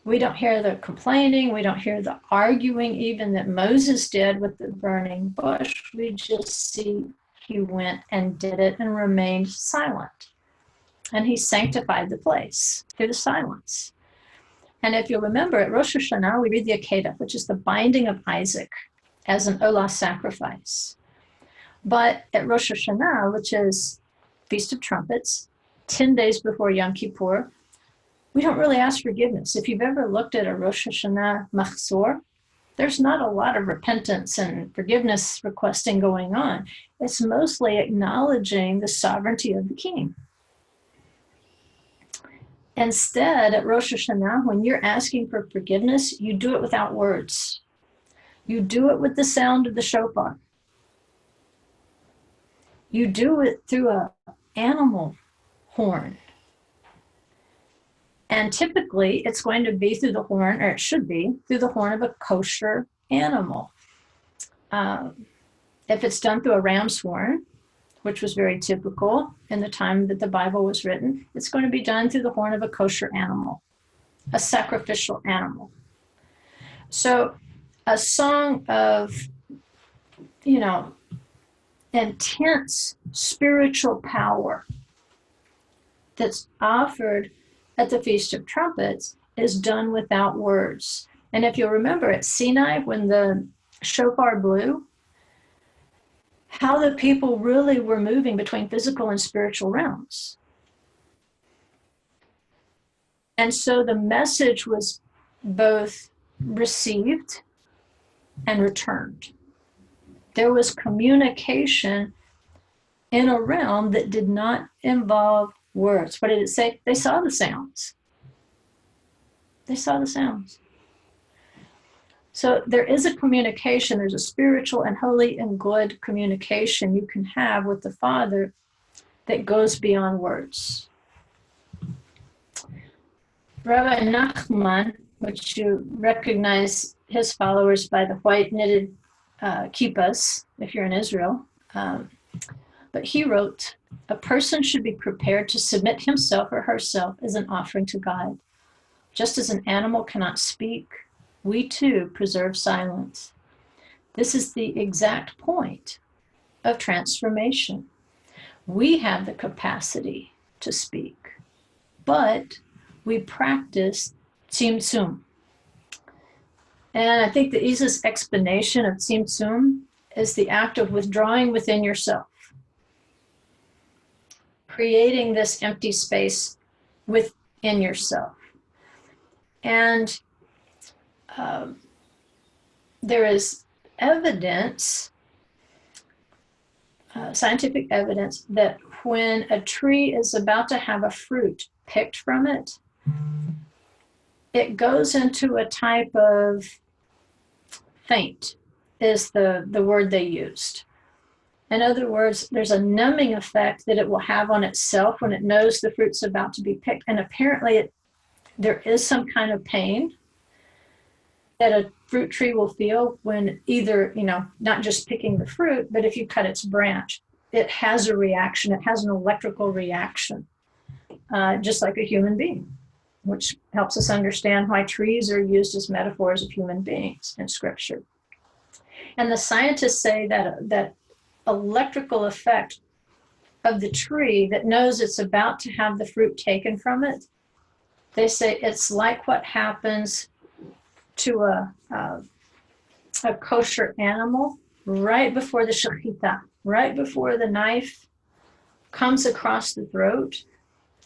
We don't hear the complaining. We don't hear the arguing even that Moses did with the burning bush. We just see he went and did it and remained silent. And he sanctified the place through the silence. And if you'll remember, at Rosh Hashanah, we read the Akedah, which is the binding of Isaac as an olah sacrifice. But at Rosh Hashanah, which is Feast of Trumpets, 10 days before Yom Kippur, we don't really ask forgiveness. If you've ever looked at a Rosh Hashanah machzor, there's not a lot of repentance and forgiveness requesting going on. It's mostly acknowledging the sovereignty of the king. Instead, at Rosh Hashanah, when you're asking for forgiveness, you do it without words. You do it with the sound of the shofar. You do it through an animal horn. And typically, it's going to be through the horn, or it should be, through the horn of a kosher animal. If it's done through a ram's horn, which was very typical in the time that the Bible was written, it's going to be done through the horn of a kosher animal, a sacrificial animal. So a song of, you know, intense spiritual power that's offered at the Feast of Trumpets is done without words. And if you'll remember at Sinai, when the shofar blew, how the people really were moving between physical and spiritual realms. And so the message was both received and returned. There was communication in a realm that did not involve words. What did it say? They saw the sounds. They saw the sounds. So there is a communication. There's a spiritual and holy and good communication you can have with the Father that goes beyond words. Rabbi Nachman, which you recognize his followers by the white knitted kippas, if you're in Israel, but he wrote, a person should be prepared to submit himself or herself as an offering to God. Just as an animal cannot speak, we too preserve silence. This is the exact point of transformation. We have the capacity to speak, but we practice tzimtzum. And I think the easiest explanation of tzimtzum is the act of withdrawing within yourself, creating this empty space within yourself. And there is evidence, scientific evidence, that when a tree is about to have a fruit picked from it, it goes into a type of faint, is the word they used. In other words, there's a numbing effect that it will have on itself when it knows the fruit's about to be picked. And apparently there is some kind of pain that a fruit tree will feel when either, not just picking the fruit, but if you cut its branch, it has a reaction. It has an electrical reaction, just like a human being, which helps us understand why trees are used as metaphors of human beings in Scripture. And the scientists say that electrical effect of the tree that knows it's about to have the fruit taken from it, they say it's like what happens to a kosher animal right before the shechita, right before the knife comes across the throat.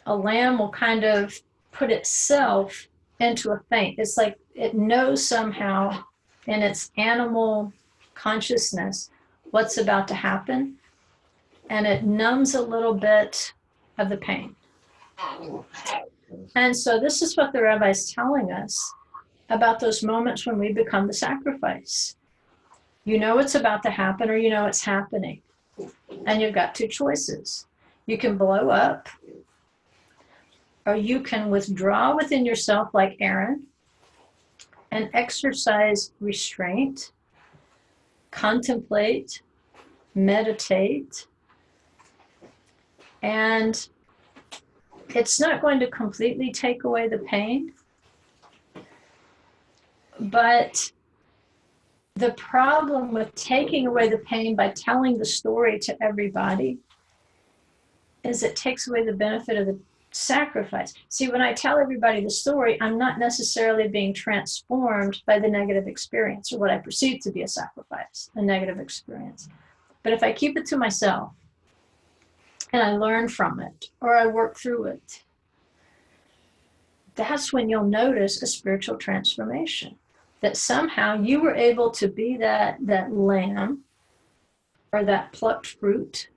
A lamb will kind of put itself into a faint. It's like it knows somehow in its animal consciousness what's about to happen, and it numbs a little bit of the pain. And so this is what the rabbi is telling us about those moments when we become the sacrifice. You know it's about to happen, or you know it's happening. And you've got two choices. You can blow up, or you can withdraw within yourself like Aaron and exercise restraint, contemplate, meditate, and it's not going to completely take away the pain, but the problem with taking away the pain by telling the story to everybody is it takes away the benefit of the sacrifice. See, when I tell everybody the story, I'm not necessarily being transformed by the negative experience or what I perceive to be a sacrifice, a negative experience. But if I keep it to myself and I learn from it or I work through it, that's when you'll notice a spiritual transformation. That somehow you were able to be that lamb or that plucked fruit.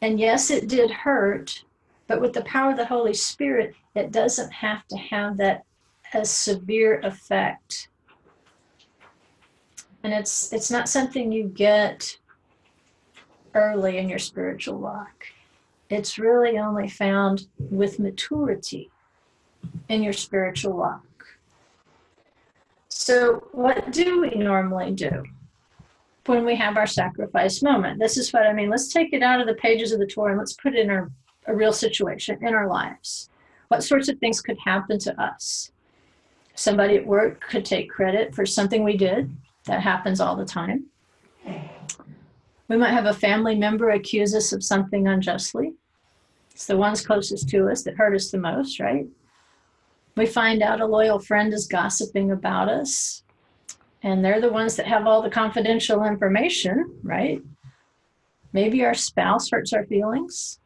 And yes, it did hurt, but with the power of the Holy Spirit, it doesn't have to have that as severe effect. And it's not something you get early in your spiritual walk. It's really only found with maturity in your spiritual walk. So what do we normally do when we have our sacrifice moment? This is what I mean. Let's take it out of the pages of the Torah and let's put it in a real situation in our lives. What sorts of things could happen to us? Somebody at work could take credit for something we did. That happens all the time. We might have a family member accuse us of something unjustly. It's the ones closest to us that hurt us the most, right? We find out a loyal friend is gossiping about us, and they're the ones that have all the confidential information, right? Maybe our spouse hurts our feelings.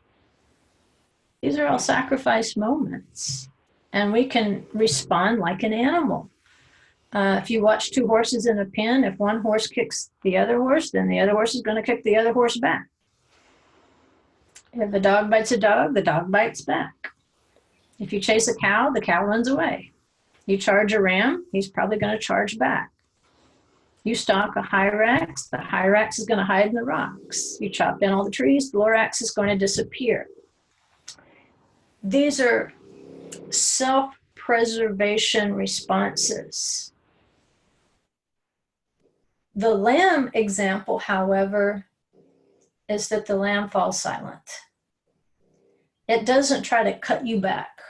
These are all sacrifice moments, and we can respond like an animal. If you watch two horses in a pen, if one horse kicks the other horse, then the other horse is going to kick the other horse back. If a dog bites a dog, the dog bites back. If you chase a cow, the cow runs away. You charge a ram, he's probably going to charge back. You stalk a Hyrax, the Hyrax is going to hide in the rocks. You chop down all the trees, the Lorax is going to disappear. These are self-preservation responses. The lamb example, however, is that the lamb falls silent. It doesn't try to cut you back.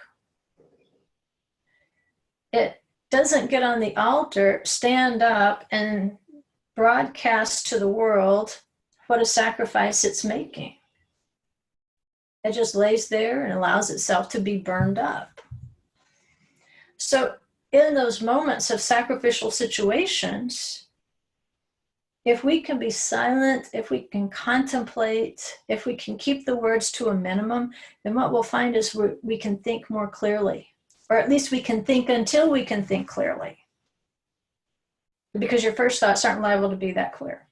It doesn't get on the altar, stand up, and broadcast to the world what a sacrifice it's making. It just lays there and allows itself to be burned up. So in those moments of sacrificial situations, if we can be silent, if we can contemplate, if we can keep the words to a minimum, then what we'll find is we can think more clearly. Or at least we can think until we can think clearly. Because your first thoughts aren't liable to be that clear.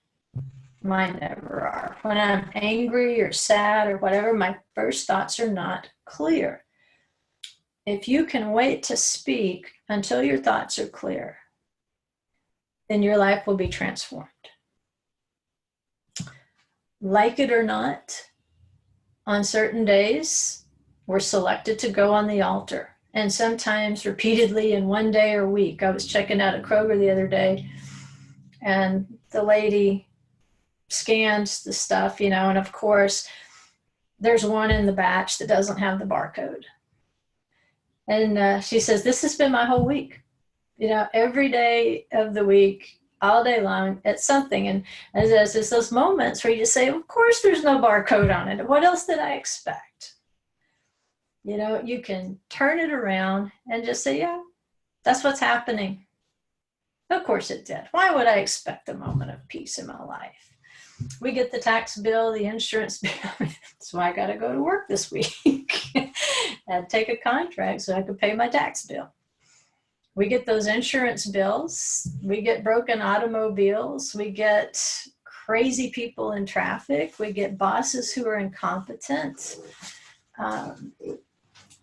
Mine never are. When I'm angry or sad or whatever, my first thoughts are not clear. If you can wait to speak until your thoughts are clear, then your life will be transformed. Like it or not, on certain days, we're selected to go on the altar. And sometimes repeatedly in one day or week. I was checking out at Kroger the other day, and the lady scans the stuff, and of course, there's one in the batch that doesn't have the barcode. And she says, this has been my whole week. Every day of the week, all day long, it's something. And there's those moments where you just say, of course there's no barcode on it. What else did I expect? You can turn it around and just say, yeah, that's what's happening. Of course it did. Why would I expect a moment of peace in my life? We get the tax bill, the insurance bill. That's why I got to go to work this week and take a contract so I could pay my tax bill. We get those insurance bills. We get broken automobiles. We get crazy people in traffic. We get bosses who are incompetent.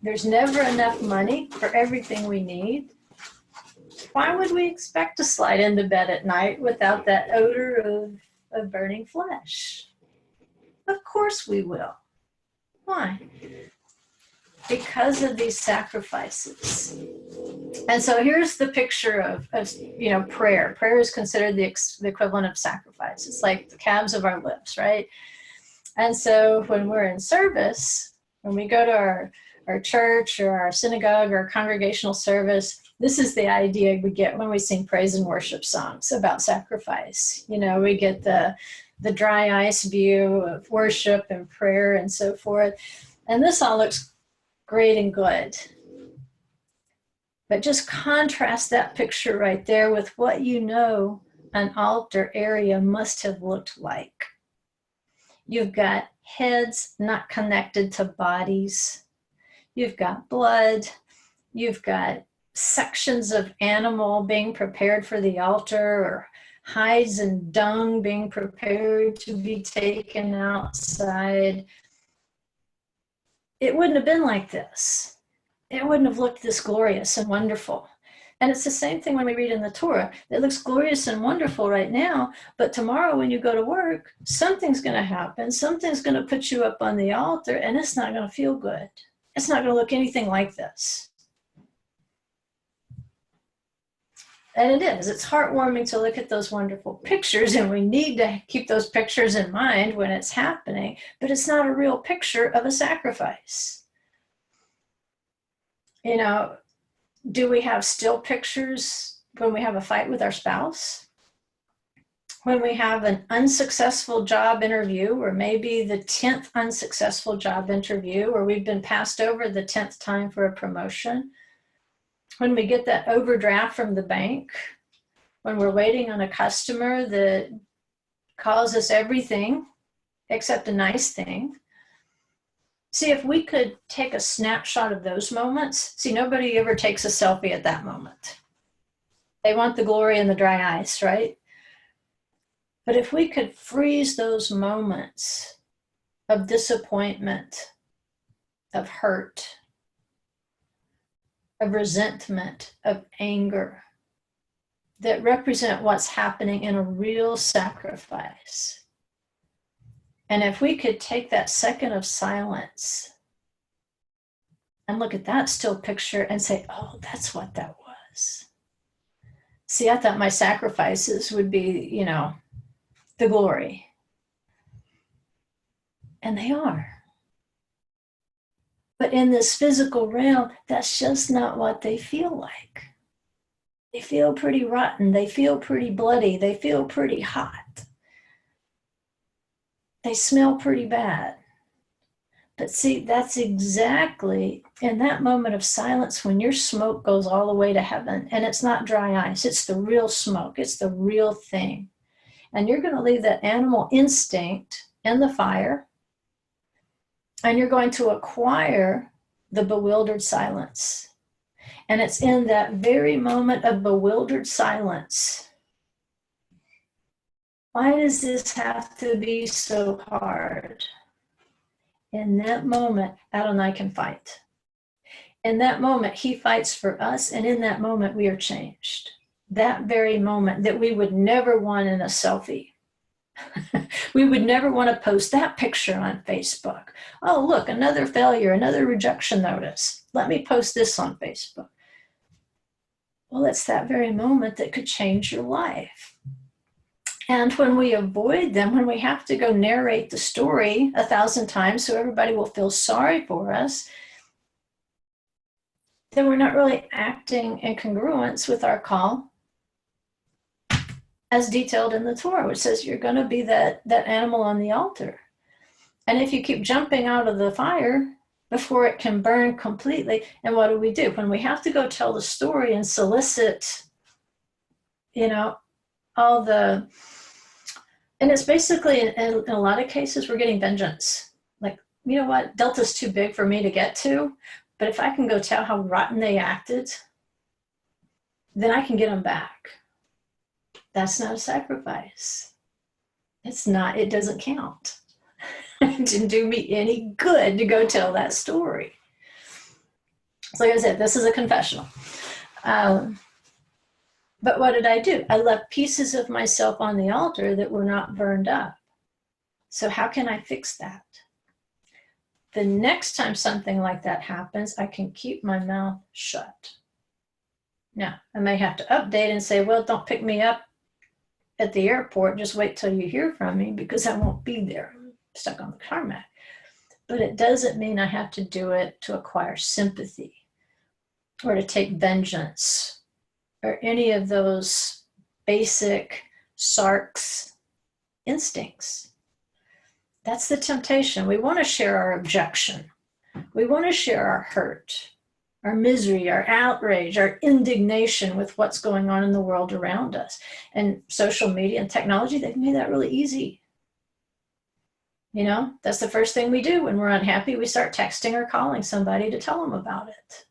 There's never enough money for everything we need. Why would we expect to slide into bed at night without that odor of burning flesh? Of course we will. Why? Because of these sacrifices. And so here's the picture of prayer. Prayer is considered the equivalent of sacrifice. It's like the calves of our lips, right? And so when we're in service, when we go to our church or our synagogue or our congregational service, this is the idea we get when we sing praise and worship songs about sacrifice. We get the dry ice view of worship and prayer and so forth. And this all looks great and good. But just contrast that picture right there with what an altar area must have looked like. You've got heads not connected to bodies. You've got blood. You've got sections of animal being prepared for the altar, or hides and dung being prepared to be taken outside. It wouldn't have been like this. It wouldn't have looked this glorious and wonderful. And it's the same thing when we read in the Torah. It looks glorious and wonderful right now, but tomorrow when you go to work, something's going to happen. Something's going to put you up on the altar, and it's not going to feel good. It's not going to look anything like this. And it is. It's heartwarming to look at those wonderful pictures, and we need to keep those pictures in mind when it's happening, but it's not a real picture of a sacrifice. Do we have still pictures when we have a fight with our spouse? When we have an unsuccessful job interview, or maybe the 10th unsuccessful job interview, or we've been passed over the 10th time for a promotion? When we get that overdraft from the bank? When we're waiting on a customer that calls us everything except a nice thing? See, if we could take a snapshot of those moments, see, nobody ever takes a selfie at that moment. They want the glory and the dry ice, right? But if we could freeze those moments of disappointment, of hurt, of resentment, of anger, that represent what's happening in a real sacrifice. And if we could take that second of silence and look at that still picture and say, oh, that's what that was. See, I thought my sacrifices would be, the glory. And they are. But in this physical realm, that's just not what they feel like. They feel pretty rotten. They feel pretty bloody. They feel pretty hot. They smell pretty bad. But see, that's exactly in that moment of silence when your smoke goes all the way to heaven, and it's not dry ice, it's the real smoke, it's the real thing. And you're going to leave that animal instinct in the fire, and you're going to acquire the bewildered silence. And it's in that very moment of bewildered silence. Why does this have to be so hard? In that moment, Adonai can fight. In that moment, he fights for us, and in that moment, we are changed. That very moment that we would never want in a selfie. We would never want to post that picture on Facebook. Oh, look, another failure, another rejection notice. Let me post this on Facebook. Well, it's that very moment that could change your life. And when we avoid them, when we have to go narrate the story 1,000 times so everybody will feel sorry for us, then we're not really acting in congruence with our call as detailed in the Torah, which says you're going to be that animal on the altar. And if you keep jumping out of the fire before it can burn completely, and what do? When we have to go tell the story and solicit, all the, and it's basically, in a lot of cases, we're getting vengeance. Like, you know what, Delta's too big for me to get to, but if I can go tell how rotten they acted, then I can get them back. That's not a sacrifice. It's not, it doesn't count. It didn't do me any good to go tell that story. So like I said, this is a confessional. But what did I do? I left pieces of myself on the altar that were not burned up. So how can I fix that? The next time something like that happens, I can keep my mouth shut. Now, I may have to update and say, well, don't pick me up at the airport. Just wait till you hear from me because I won't be there. I'm stuck on the tarmac. But it doesn't mean I have to do it to acquire sympathy or to take vengeance or any of those basic Sarx instincts. That's the temptation. We want to share our objection. We want to share our hurt, our misery, our outrage, our indignation with what's going on in the world around us. And social media and technology, they've made that really easy. That's the first thing we do when we're unhappy. We start texting or calling somebody to tell them about it.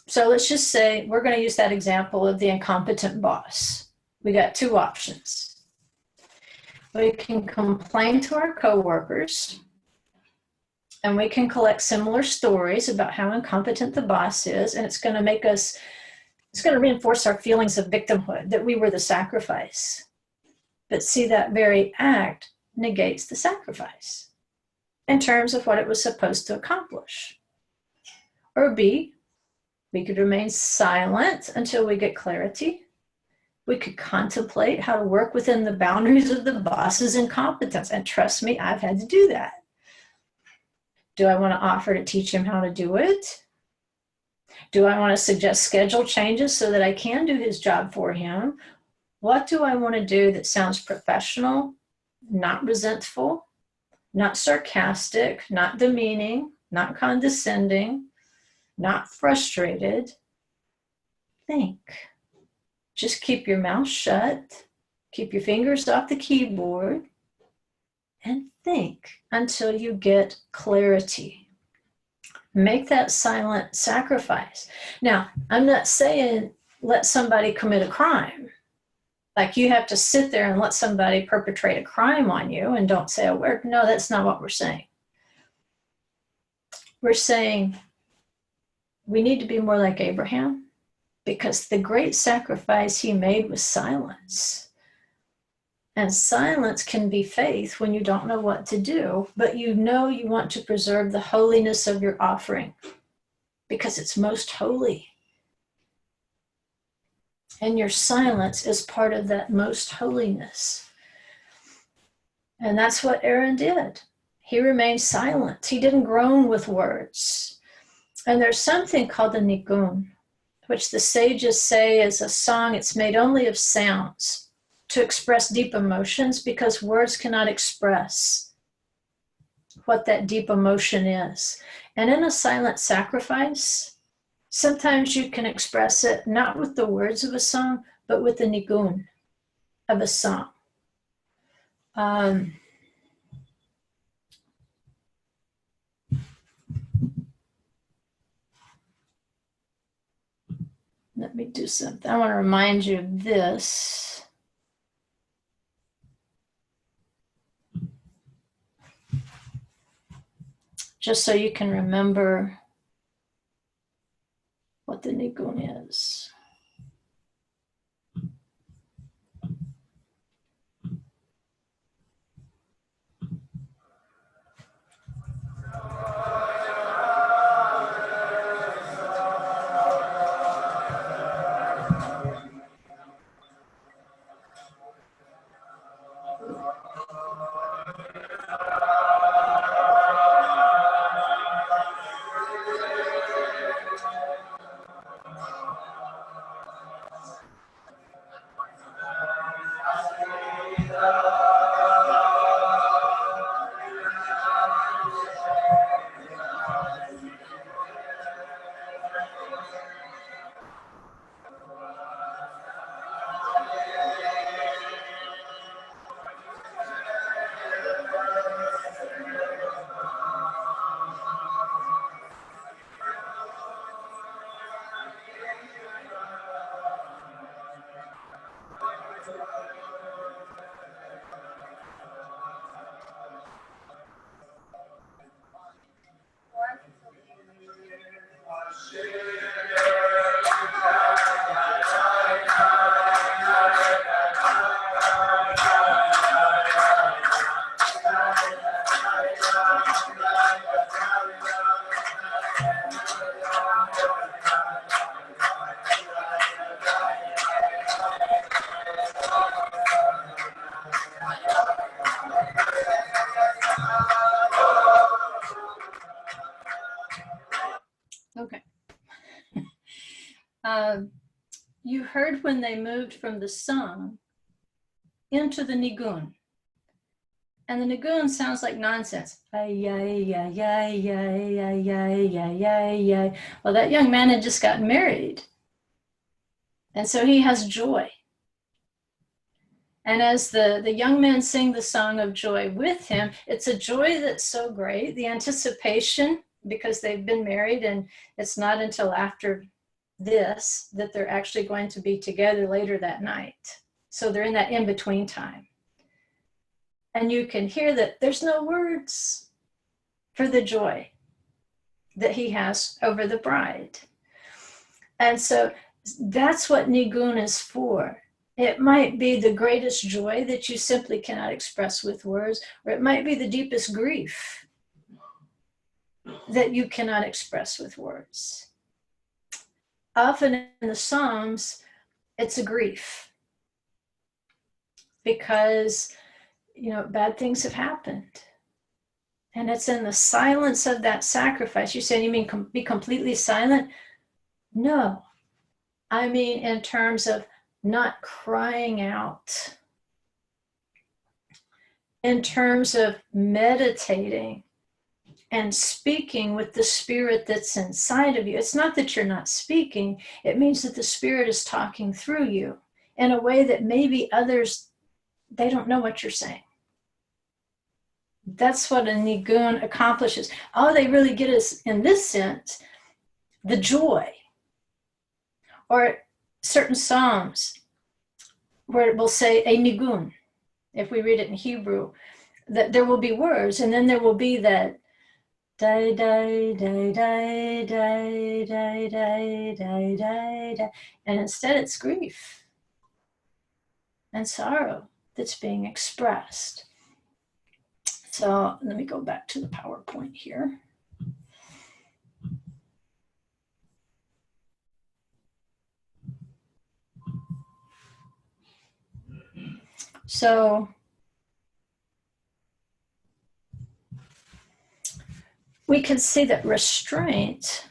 So let's just say we're going to use that example of the incompetent boss. We got two options. We can complain to our coworkers, and we can collect similar stories about how incompetent the boss is, and it's going to reinforce our feelings of victimhood, that we were the sacrifice. But see, that very act negates the sacrifice in terms of what it was supposed to accomplish. Or B, we could remain silent until we get clarity. We could contemplate how to work within the boundaries of the boss's incompetence. And trust me, I've had to do that. Do I want to offer to teach him how to do it? Do I want to suggest schedule changes so that I can do his job for him? What do I want to do that sounds professional, not resentful, not sarcastic, not demeaning, not condescending, not frustrated? Think. Just keep your mouth shut, keep your fingers off the keyboard, and think until you get clarity. Make that silent sacrifice. Now, I'm not saying let somebody commit a crime. Like you have to sit there and let somebody perpetrate a crime on you and don't say a word. No, that's not what we're saying. We're saying we need to be more like Abraham, because the great sacrifice he made was silence. And silence can be faith when you don't know what to do, but you know you want to preserve the holiness of your offering because it's most holy. And your silence is part of that most holiness. And that's what Aaron did. He remained silent. He didn't groan with words. And there's something called the nigun, which the sages say is a song. It's made only of sounds to express deep emotions, because words cannot express what that deep emotion is. And in a silent sacrifice, sometimes you can express it not with the words of a song, but with the nigun of a song. Let me do something. I want to remind you of this. Just so you can remember what the nigun is. Okay. You heard when they moved from the song into the nigun. And the nigun sounds like nonsense. Well, that young man had just gotten married. And so he has joy. And as the young men sing the song of joy with him, it's a joy that's so great. The anticipation, because they've been married, and it's not until after this that they're actually going to be together later that night. So they're in that in-between time. And you can hear that there's no words for the joy that he has over the bride. And so that's what nigun is for. It might be the greatest joy that you simply cannot express with words, or it might be the deepest grief that you cannot express with words. Often in the Psalms, it's a grief because, bad things have happened. And it's in the silence of that sacrifice. You say, you mean be completely silent? No, I mean in terms of not crying out, in terms of meditating and speaking with the spirit that's inside of you. It's not that you're not speaking, it means that the spirit is talking through you in a way that maybe others, they don't know what you're saying. That's what a nigun accomplishes. All they really get is, in this sense, the joy. Or certain psalms where it will say a nigun, if we read it in Hebrew, that there will be words, and then there will be that die, die, die, die, die, die, die, die, die, die. And instead it's grief and sorrow that's being expressed. So let me go back to the PowerPoint here. So we can see that restraint,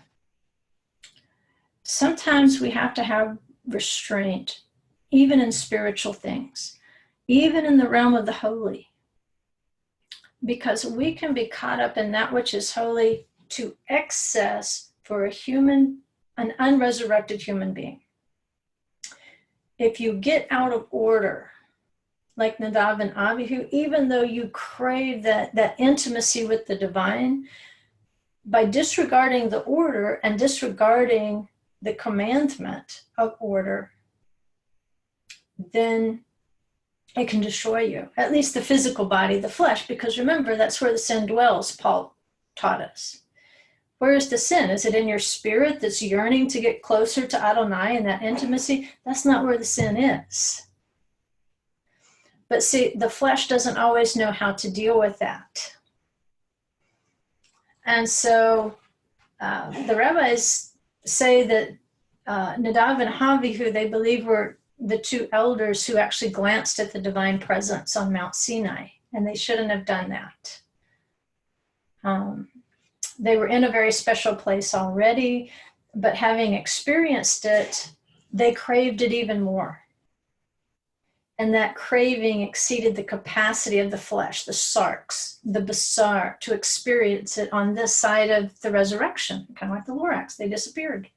sometimes we have to have restraint, even in spiritual things, even in the realm of the holy, because we can be caught up in that which is holy to excess for a human, an unresurrected human being. If you get out of order, like Nadav and Abihu, even though you crave that intimacy with the divine, by disregarding the order and disregarding the commandment of order, then it can destroy you, at least the physical body, the flesh, because remember, that's where the sin dwells, Paul taught us. Where is the sin? Is it in your spirit that's yearning to get closer to Adonai and that intimacy? That's not where the sin is. But see, the flesh doesn't always know how to deal with that. And so the rabbis say that Nadav and Abihu, they believe, were the two elders who actually glanced at the divine presence on Mount Sinai, and they shouldn't have done that. They were in a very special place already, but having experienced it, they craved it even more. And that craving exceeded the capacity of the flesh, the sarx, the basar, to experience it on this side of the resurrection, kind of like the Lorax. They disappeared.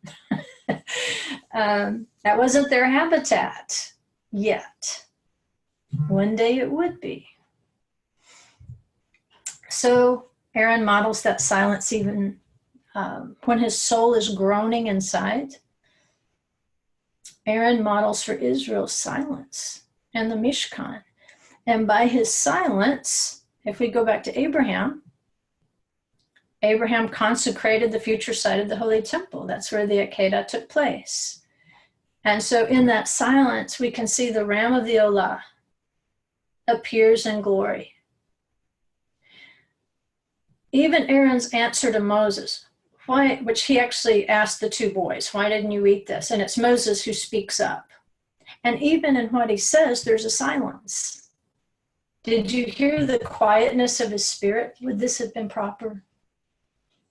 That wasn't their habitat yet. One day it would be. So Aaron models that silence even when his soul is groaning inside. Aaron models for Israel silence and the Mishkan. And by his silence, if we go back to Abraham consecrated the future site of the Holy Temple. That's where the Akedah took place. And so in that silence, we can see the Ram of the Olah appears in glory. Even Aaron's answer to Moses, why, which he actually asked the two boys, why didn't you eat this? And it's Moses who speaks up. And even in what he says, there's a silence. Did you hear the quietness of his spirit? Would this have been proper?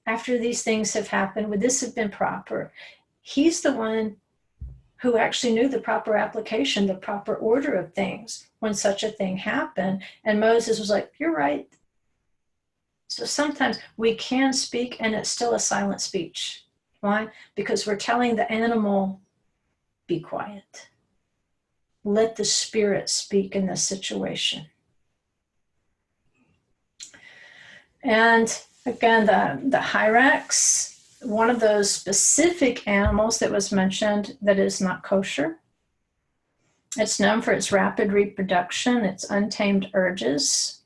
After these things have happened, would this have been proper? He's the one who actually knew the proper application, the proper order of things when such a thing happened. And Moses was like, you're right. So sometimes we can speak and it's still a silent speech. Why? Because we're telling the animal, be quiet. Let the spirit speak in this situation. And again, the Hyrax, one of those specific animals that was mentioned that is not kosher. It's known for its rapid reproduction, its untamed urges.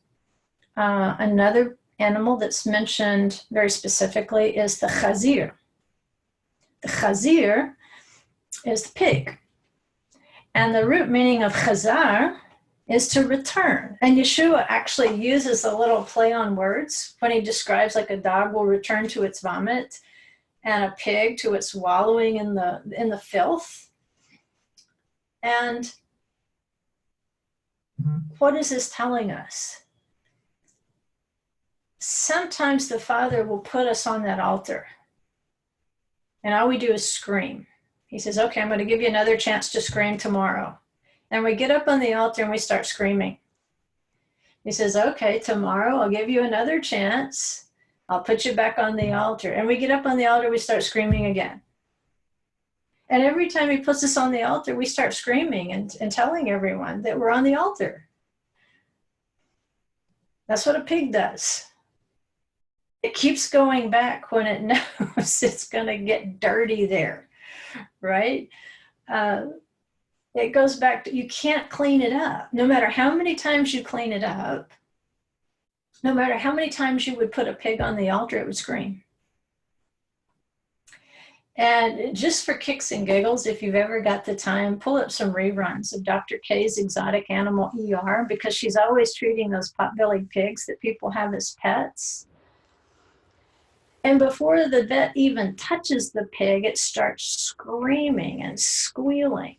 Another animal that's mentioned very specifically is the chazir. The chazir is the pig. And the root meaning of chazar is to return. And Yeshua actually uses a little play on words when he describes like a dog will return to its vomit and a pig to its wallowing in the filth. And what is this telling us? Sometimes the Father will put us on that altar. And all we do is scream. He says, okay, I'm going to give you another chance to scream tomorrow. And we get up on the altar and we start screaming. He says, okay, tomorrow I'll give you another chance. I'll put you back on the altar. And we get up on the altar, we start screaming again. And every time he puts us on the altar, we start screaming and telling everyone that we're on the altar. That's what a pig does. It keeps going back when it knows it's going to get dirty there, right? It goes back to, you can't clean it up. No matter how many times you clean it up, no matter how many times you would put a pig on the altar, it would scream. And just for kicks and giggles, if you've ever got the time, pull up some reruns of Dr. K's Exotic Animal ER, because she's always treating those pot-bellied pigs that people have as pets. And before the vet even touches the pig, it starts screaming and squealing.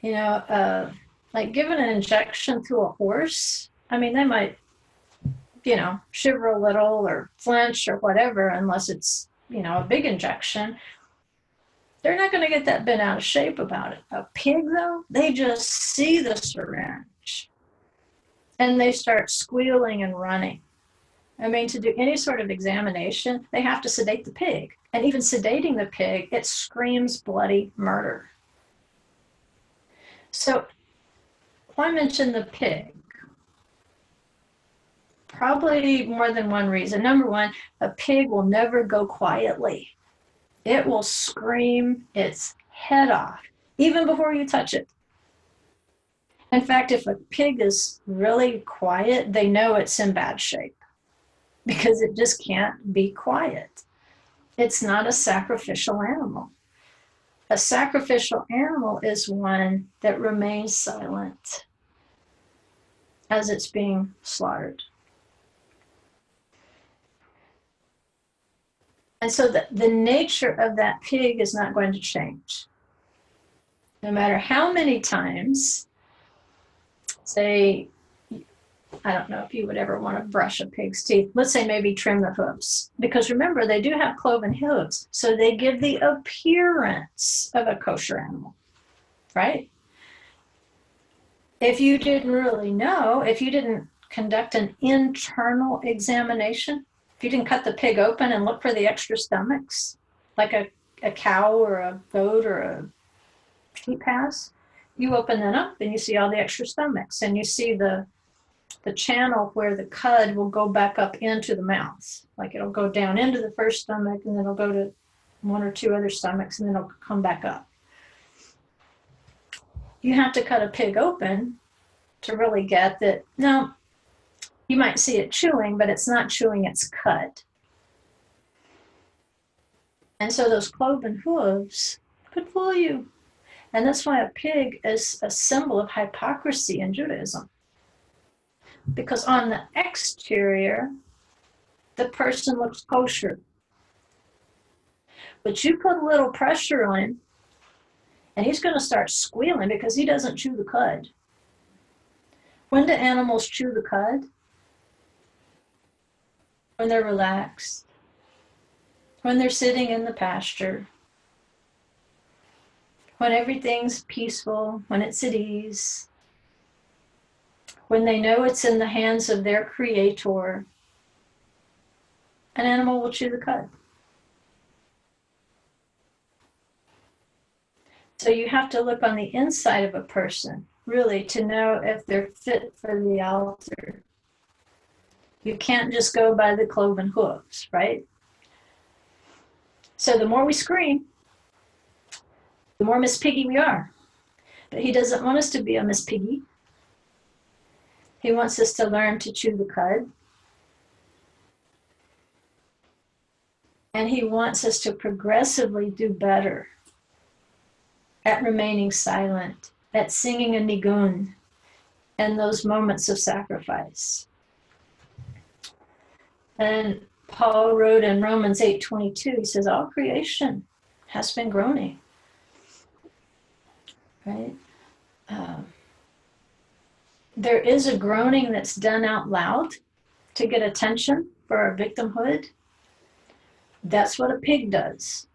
You know, like giving an injection to a horse. I mean, they might, you know, shiver a little or flinch or whatever, unless it's, you know, a big injection. They're not going to get that bent out of shape about it. A pig, though, they just see the syringe and they start squealing and running. I mean, to do any sort of examination, they have to sedate the pig. And even sedating the pig, it screams bloody murder. So why mention the pig? Probably more than one reason. Number one, a pig will never go quietly. It will scream its head off, even before you touch it. In fact, if a pig is really quiet, they know it's in bad shape because it just can't be quiet. It's not a sacrificial animal. A sacrificial animal is one that remains silent as it's being slaughtered. And so the nature of that pig is not going to change. No matter how many times, say, I don't know if you would ever want to brush a pig's teeth. Let's say maybe trim the hooves. Because remember, they do have cloven hooves. So they give the appearance of a kosher animal, right? If you didn't really know, if you didn't conduct an internal examination, if you didn't cut the pig open and look for the extra stomachs, like a cow or a goat or a sheep has, you open that up and you see all the extra stomachs, and you see the channel where the cud will go back up into the mouth. Like it'll go down into the first stomach, and then it'll go to one or two other stomachs, and then it'll come back up. You have to cut a pig open to really get that. Now, you might see it chewing, but it's not chewing its cud. And so those cloven hooves could fool you. And that's why a pig is a symbol of hypocrisy in Judaism. Because on the exterior, the person looks kosher. But you put a little pressure on him, and he's going to start squealing because he doesn't chew the cud. When do animals chew the cud? When they're relaxed. When they're sitting in the pasture. When everything's peaceful, when it's at ease. When they know it's in the hands of their creator, an animal will chew the cud. So you have to look on the inside of a person, really, to know if they're fit for the altar. You can't just go by the cloven hooves, right? So the more we scream, the more Miss Piggy we are. But he doesn't want us to be a Miss Piggy. He wants us to learn to chew the cud. And he wants us to progressively do better at remaining silent, at singing a nigun, and those moments of sacrifice. And Paul wrote in Romans 8:22, he says, all creation has been groaning, right? There is a groaning that's done out loud to get attention for our victimhood. That's what a pig does.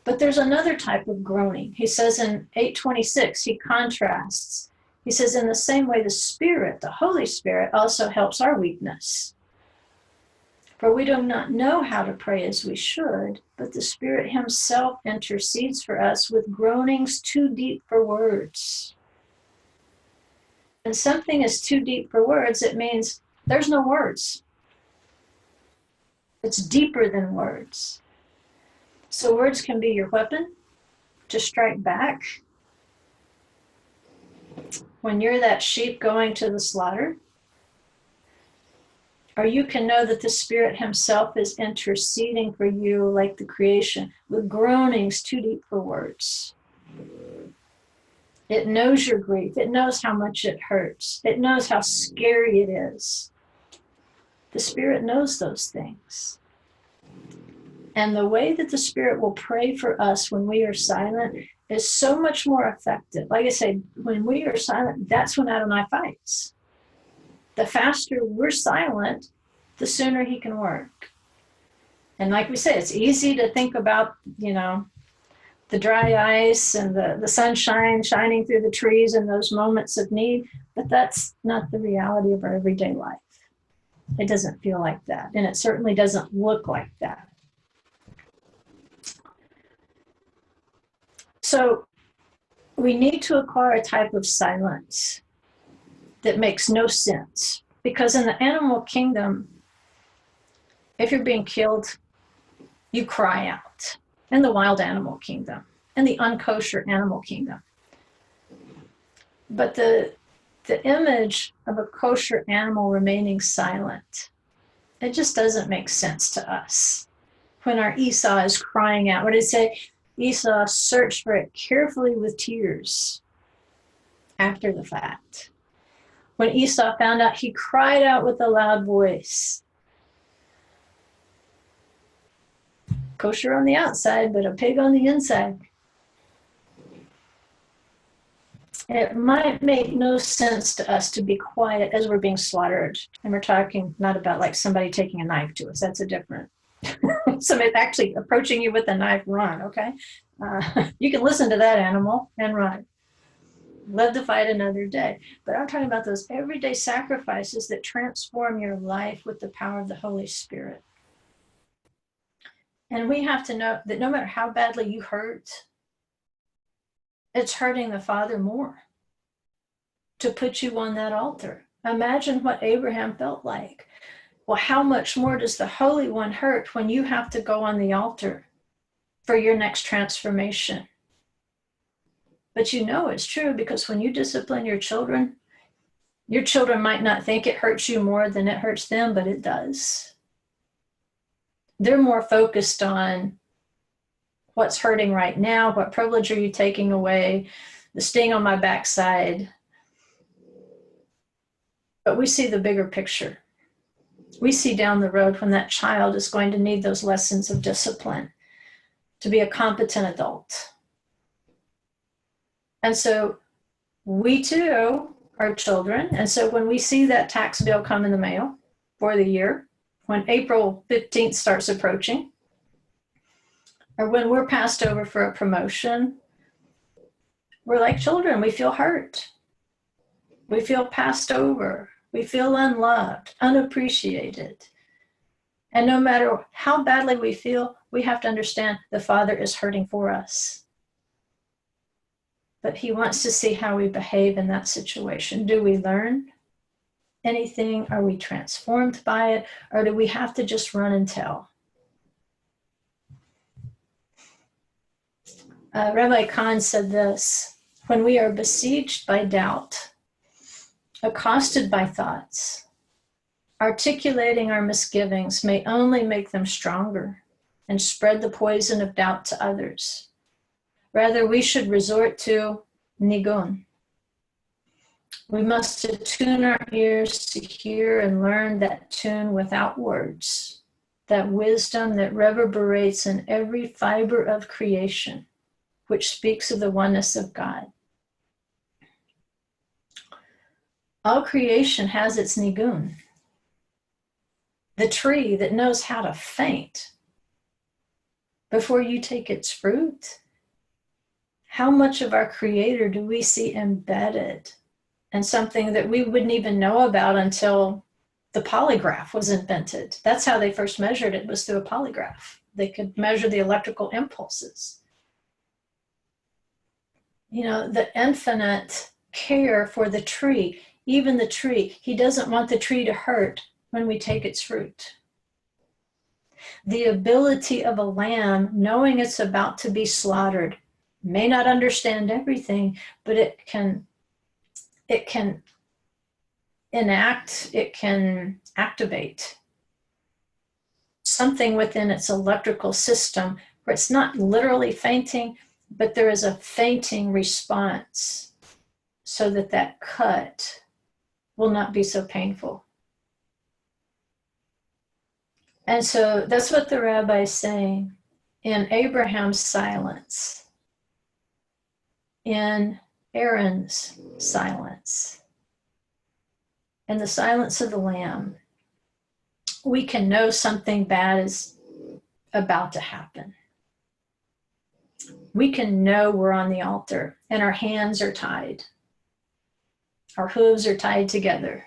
But there's another type of groaning. He says in 8:26, he contrasts. He says, in the same way, the Spirit, the Holy Spirit, also helps our weakness. For we do not know how to pray as we should, but the Spirit himself intercedes for us with groanings too deep for words. When something is too deep for words, it means there's no words. It's deeper than words. So words can be your weapon to strike back. When you're that sheep going to the slaughter, or you can know that the Spirit himself is interceding for you like the creation with groanings too deep for words. It knows your grief. It knows how much it hurts. It knows how scary it is. The Spirit knows those things. And the way that the Spirit will pray for us when we are silent is so much more effective. Like I say, when we are silent, that's when Adonai fights. The faster we're silent, the sooner he can work. And like we say, it's easy to think about, the dry ice and the sunshine shining through the trees in those moments of need, but that's not the reality of our everyday life. It doesn't feel like that, and it certainly doesn't look like that. So we need to acquire a type of silence that makes no sense, because in the animal kingdom, if you're being killed, you cry out. In the wild animal kingdom, in the unkosher animal kingdom. But the image of a kosher animal remaining silent, it just doesn't make sense to us. When our Esau is crying out, what did it say? Esau searched for it carefully with tears after the fact. When Esau found out, he cried out with a loud voice. Kosher on the outside, but a pig on the inside. It might make no sense to us to be quiet as we're being slaughtered. And we're talking not about like somebody taking a knife to us. That's a different. Somebody actually approaching you with a knife, run, okay? You can listen to that animal and run. Live to fight another day. But I'm talking about those everyday sacrifices that transform your life with the power of the Holy Spirit. And we have to know that no matter how badly you hurt, it's hurting the Father more to put you on that altar. Imagine what Abraham felt like. Well, how much more does the Holy One hurt when you have to go on the altar for your next transformation? But it's true, because when you discipline your children might not think it hurts you more than it hurts them, but it does. They're more focused on what's hurting right now, what privilege are you taking away, the sting on my backside. But we see the bigger picture. We see down the road when that child is going to need those lessons of discipline to be a competent adult. And so we too are children. And so when we see that tax bill come in the mail for the year, when April 15th starts approaching, or when we're passed over for a promotion, we're like children. We feel hurt. We feel passed over. We feel unloved, unappreciated. And no matter how badly we feel, we have to understand the Father is hurting for us. But he wants to see how we behave in that situation. Do we learn anything? Are we transformed by it? Or do we have to just run and tell? Rabbi Kahn said this: when we are besieged by doubt, accosted by thoughts, articulating our misgivings may only make them stronger and spread the poison of doubt to others. Rather, we should resort to nigun. We must attune our ears to hear and learn that tune without words, that wisdom that reverberates in every fiber of creation, which speaks of the oneness of God. All creation has its nigun. The tree that knows how to faint before you take its fruit? How much of our Creator do we see embedded in something that we wouldn't even know about until the polygraph was invented? That's how they first measured it, was through a polygraph. They could measure the electrical impulses. You know, the infinite care for the tree, even the tree. He doesn't want the tree to hurt when we take its fruit. The ability of a lamb, knowing it's about to be slaughtered, may not understand everything, but it can enact, it can activate something within its electrical system where it's not literally fainting, but there is a fainting response so that that cut will not be so painful. And so that's what the rabbi is saying. In Abraham's silence, in Aaron's silence, in the silence of the lamb, we can know something bad is about to happen. We can know we're on the altar and our hands are tied. Our hooves are tied together,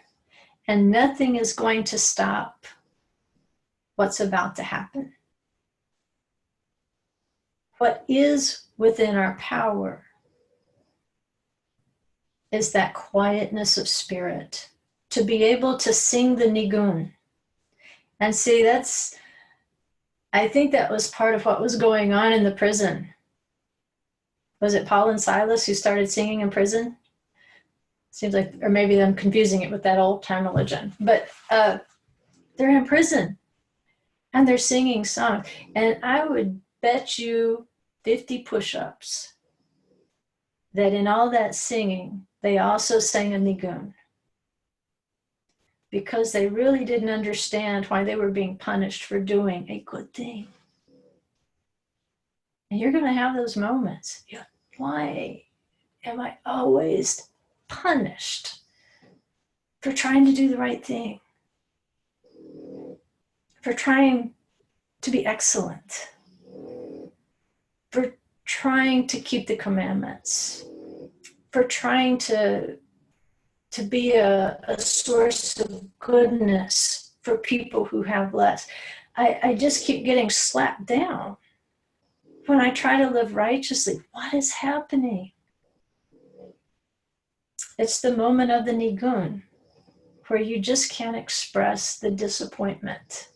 and nothing is going to stop what's about to happen. What is within our power is that quietness of spirit, to be able to sing the nigun. And see, I think that was part of what was going on in the prison. Was it Paul and Silas who started singing in prison? Seems like, or maybe I'm confusing it with that old time religion. But they're in prison and they're singing songs. And I would bet you 50 push-ups that in all that singing, they also sang a nigun. Because they really didn't understand why they were being punished for doing a good thing. And you're going to have those moments. Why am I always punished for trying to do the right thing? For trying to be excellent? For trying to keep the commandments? For trying to be a source of goodness for people who have less? I just keep getting slapped down when I try to live righteously. What is happening? It's the moment of the nigun where you just can't express the disappointment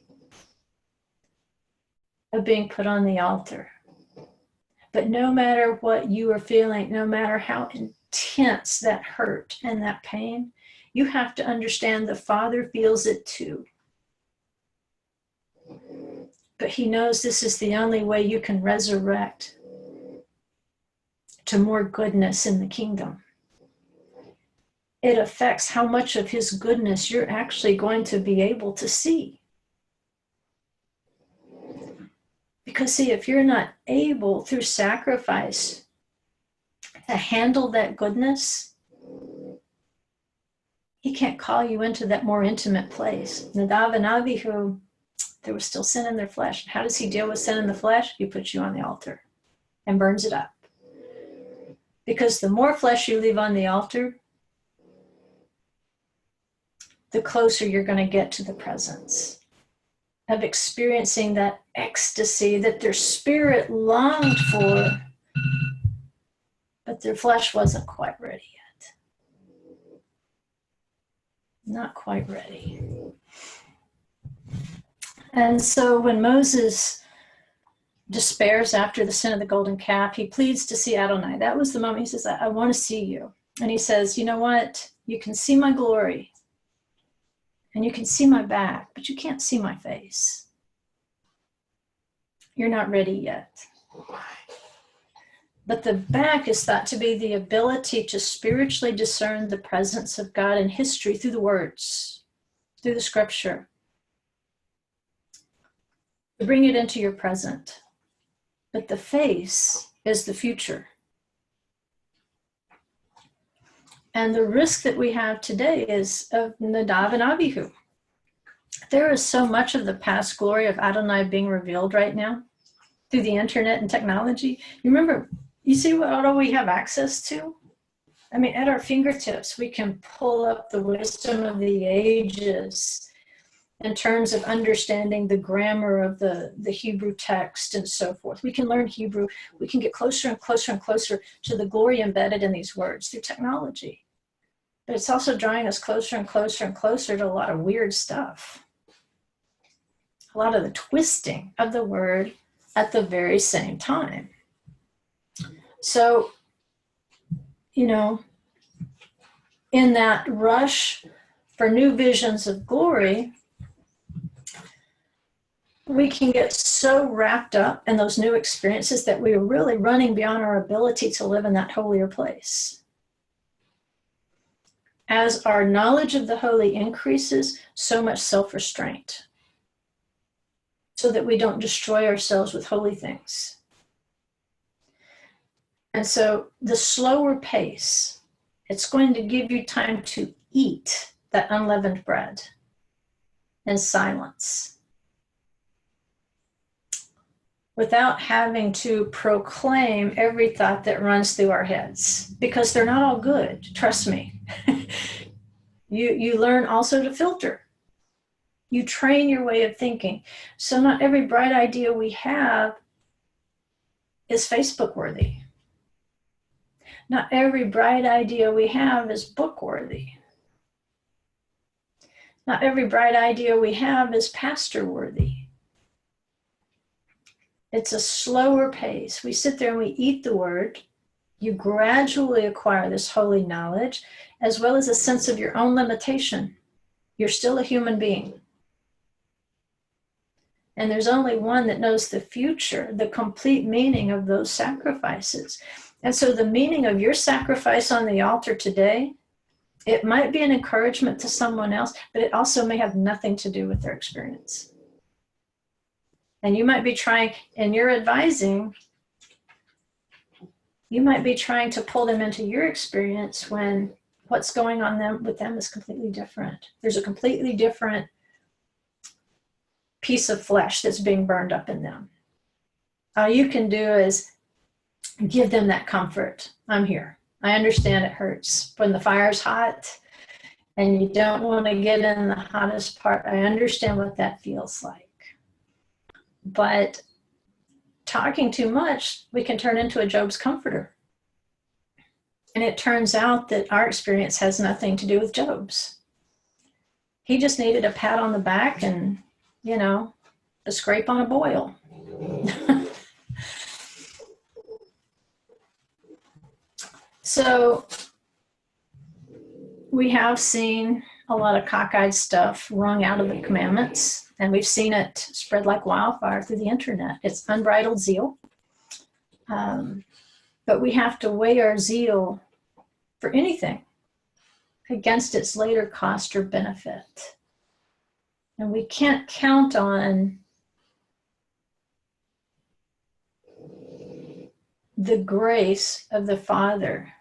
of being put on the altar. But no matter what you are feeling, no matter how intense that hurt and that pain, you have to understand the Father feels it too. But he knows this is the only way you can resurrect to more goodness in the kingdom. It affects how much of his goodness you're actually going to be able to see. Because see, if you're not able through sacrifice to handle that goodness, he can't call you into that more intimate place. Nadav and Abihu, there was still sin in their flesh. How does he deal with sin in the flesh? He puts you on the altar and burns it up. Because the more flesh you leave on the altar, the closer you're going to get to the presence of experiencing that ecstasy that their spirit longed for, but their flesh wasn't quite ready yet. Not quite ready. And so when Moses despairs after the sin of the golden calf, he pleads to see Adonai. That was the moment he says, I want to see you. And he says, you know what? You can see my glory and you can see my back, but you can't see my face. You're not ready yet. But the back is thought to be the ability to spiritually discern the presence of God in history through the words, through the scripture. To bring it into your present. But the face is the future. And the risk that we have today is of Nadav and Abihu. There is so much of the past glory of Adonai being revealed right now. through the internet and technology. You remember, you see what all we have access to? I mean, at our fingertips, we can pull up the wisdom of the ages in terms of understanding the grammar of the Hebrew text and so forth. We can learn Hebrew. We can get closer and closer and closer to the glory embedded in these words through technology. But it's also drawing us closer and closer and closer to a lot of weird stuff. A lot of the twisting of the word at the very same time. So, you know, in that rush for new visions of glory, we can get so wrapped up in those new experiences that we are really running beyond our ability to live in that holier place. As our knowledge of the holy increases, so much self-restraint, so that we don't destroy ourselves with holy things. And so the slower pace, it's going to give you time to eat that unleavened bread in silence, without having to proclaim every thought that runs through our heads, because they're not all good, trust me. You learn also to filter. You train your way of thinking. So not every bright idea we have is Facebook worthy. Not every bright idea we have is book worthy. Not every bright idea we have is pastor worthy. It's a slower pace. We sit there and we eat the word. You gradually acquire this holy knowledge, as well as a sense of your own limitation. You're still a human being. And there's only one that knows the future, the complete meaning of those sacrifices. And so the meaning of your sacrifice on the altar today, it might be an encouragement to someone else, but it also may have nothing to do with their experience. And you might be trying, in your advising, you might be trying to pull them into your experience when what's going on with them is completely different. There's a completely different piece of flesh that's being burned up in them. All you can do is give them that comfort. I'm here. I understand it hurts when the fire's hot and you don't want to get in the hottest part. I understand what that feels like. But talking too much, we can turn into a Job's comforter. And it turns out that our experience has nothing to do with Job's. He just needed a pat on the back and, you know, a scrape on a boil. So we have seen a lot of cockeyed stuff wrung out of the commandments, and we've seen it spread like wildfire through the internet. It's unbridled zeal. But we have to weigh our zeal for anything against its later cost or benefit. And we can't count on the grace of the Father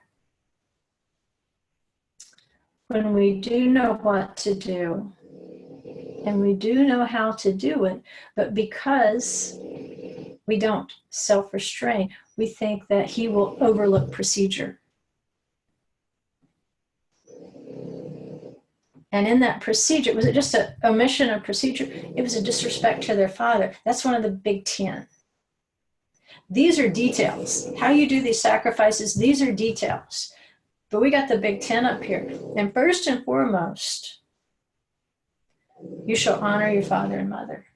when we do know what to do and we do know how to do it, but because we don't self-restrain, we think that he will overlook procedure. And in that procedure, was it just an omission of procedure? It was a disrespect to their Father. That's one of the big 10. These are details. How you do these sacrifices, these are details. But we got the big 10 up here. And first and foremost, you shall honor your father and mother.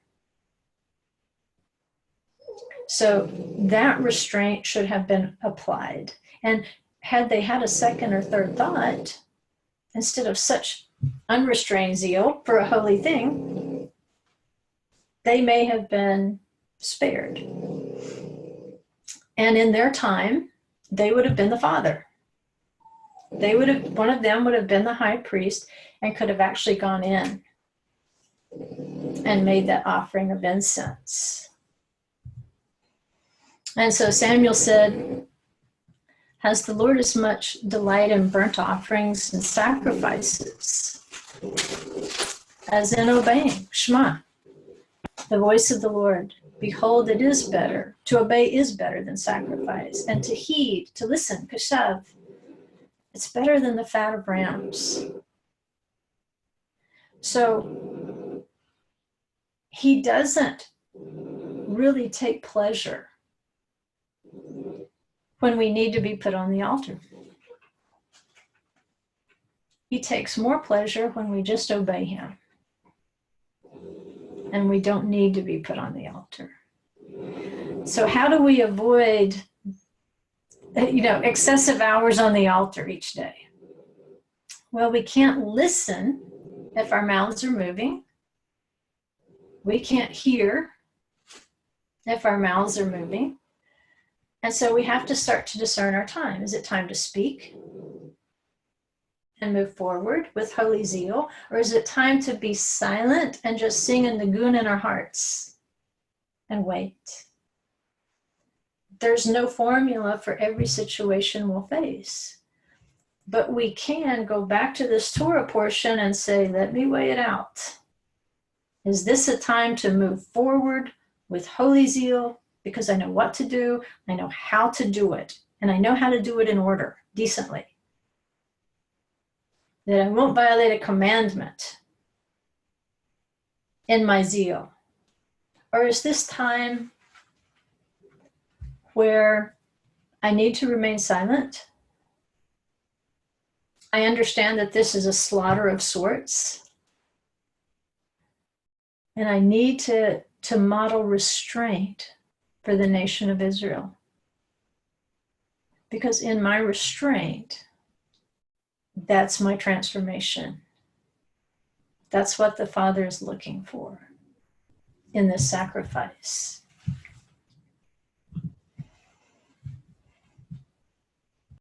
So that restraint should have been applied. And had they had a second or third thought, instead of such unrestrained zeal for a holy thing, they may have been spared. And in their time, they would have been the father. They would have, one of them would have been the high priest and could have actually gone in and made that offering of incense. And so Samuel said, has the Lord as much delight in burnt offerings and sacrifices as in obeying Shema, the voice of the Lord? Behold, it is better. To obey is better than sacrifice. And to heed, to listen, kashav, it's better than the fat of rams. So he doesn't really take pleasure when we need to be put on the altar. He takes more pleasure when we just obey him and we don't need to be put on the altar. So how do we avoid, excessive hours on the altar each day? Well, we can't listen if our mouths are moving. We can't hear if our mouths are moving. And so we have to start to discern our time. Is it time to speak and move forward with holy zeal? Or is it time to be silent and just sing in the gun in our hearts and wait? There's no formula for every situation we'll face. But we can go back to this Torah portion and say, let me weigh it out. Is this a time to move forward with holy zeal? Because I know what to do, I know how to do it, and I know how to do it in order, decently. That I won't violate a commandment in my zeal. Or is this time where I need to remain silent? I understand that this is a slaughter of sorts, and I need to model restraint for the nation of Israel. Because in my restraint, that's my transformation. That's what the Father is looking for in this sacrifice.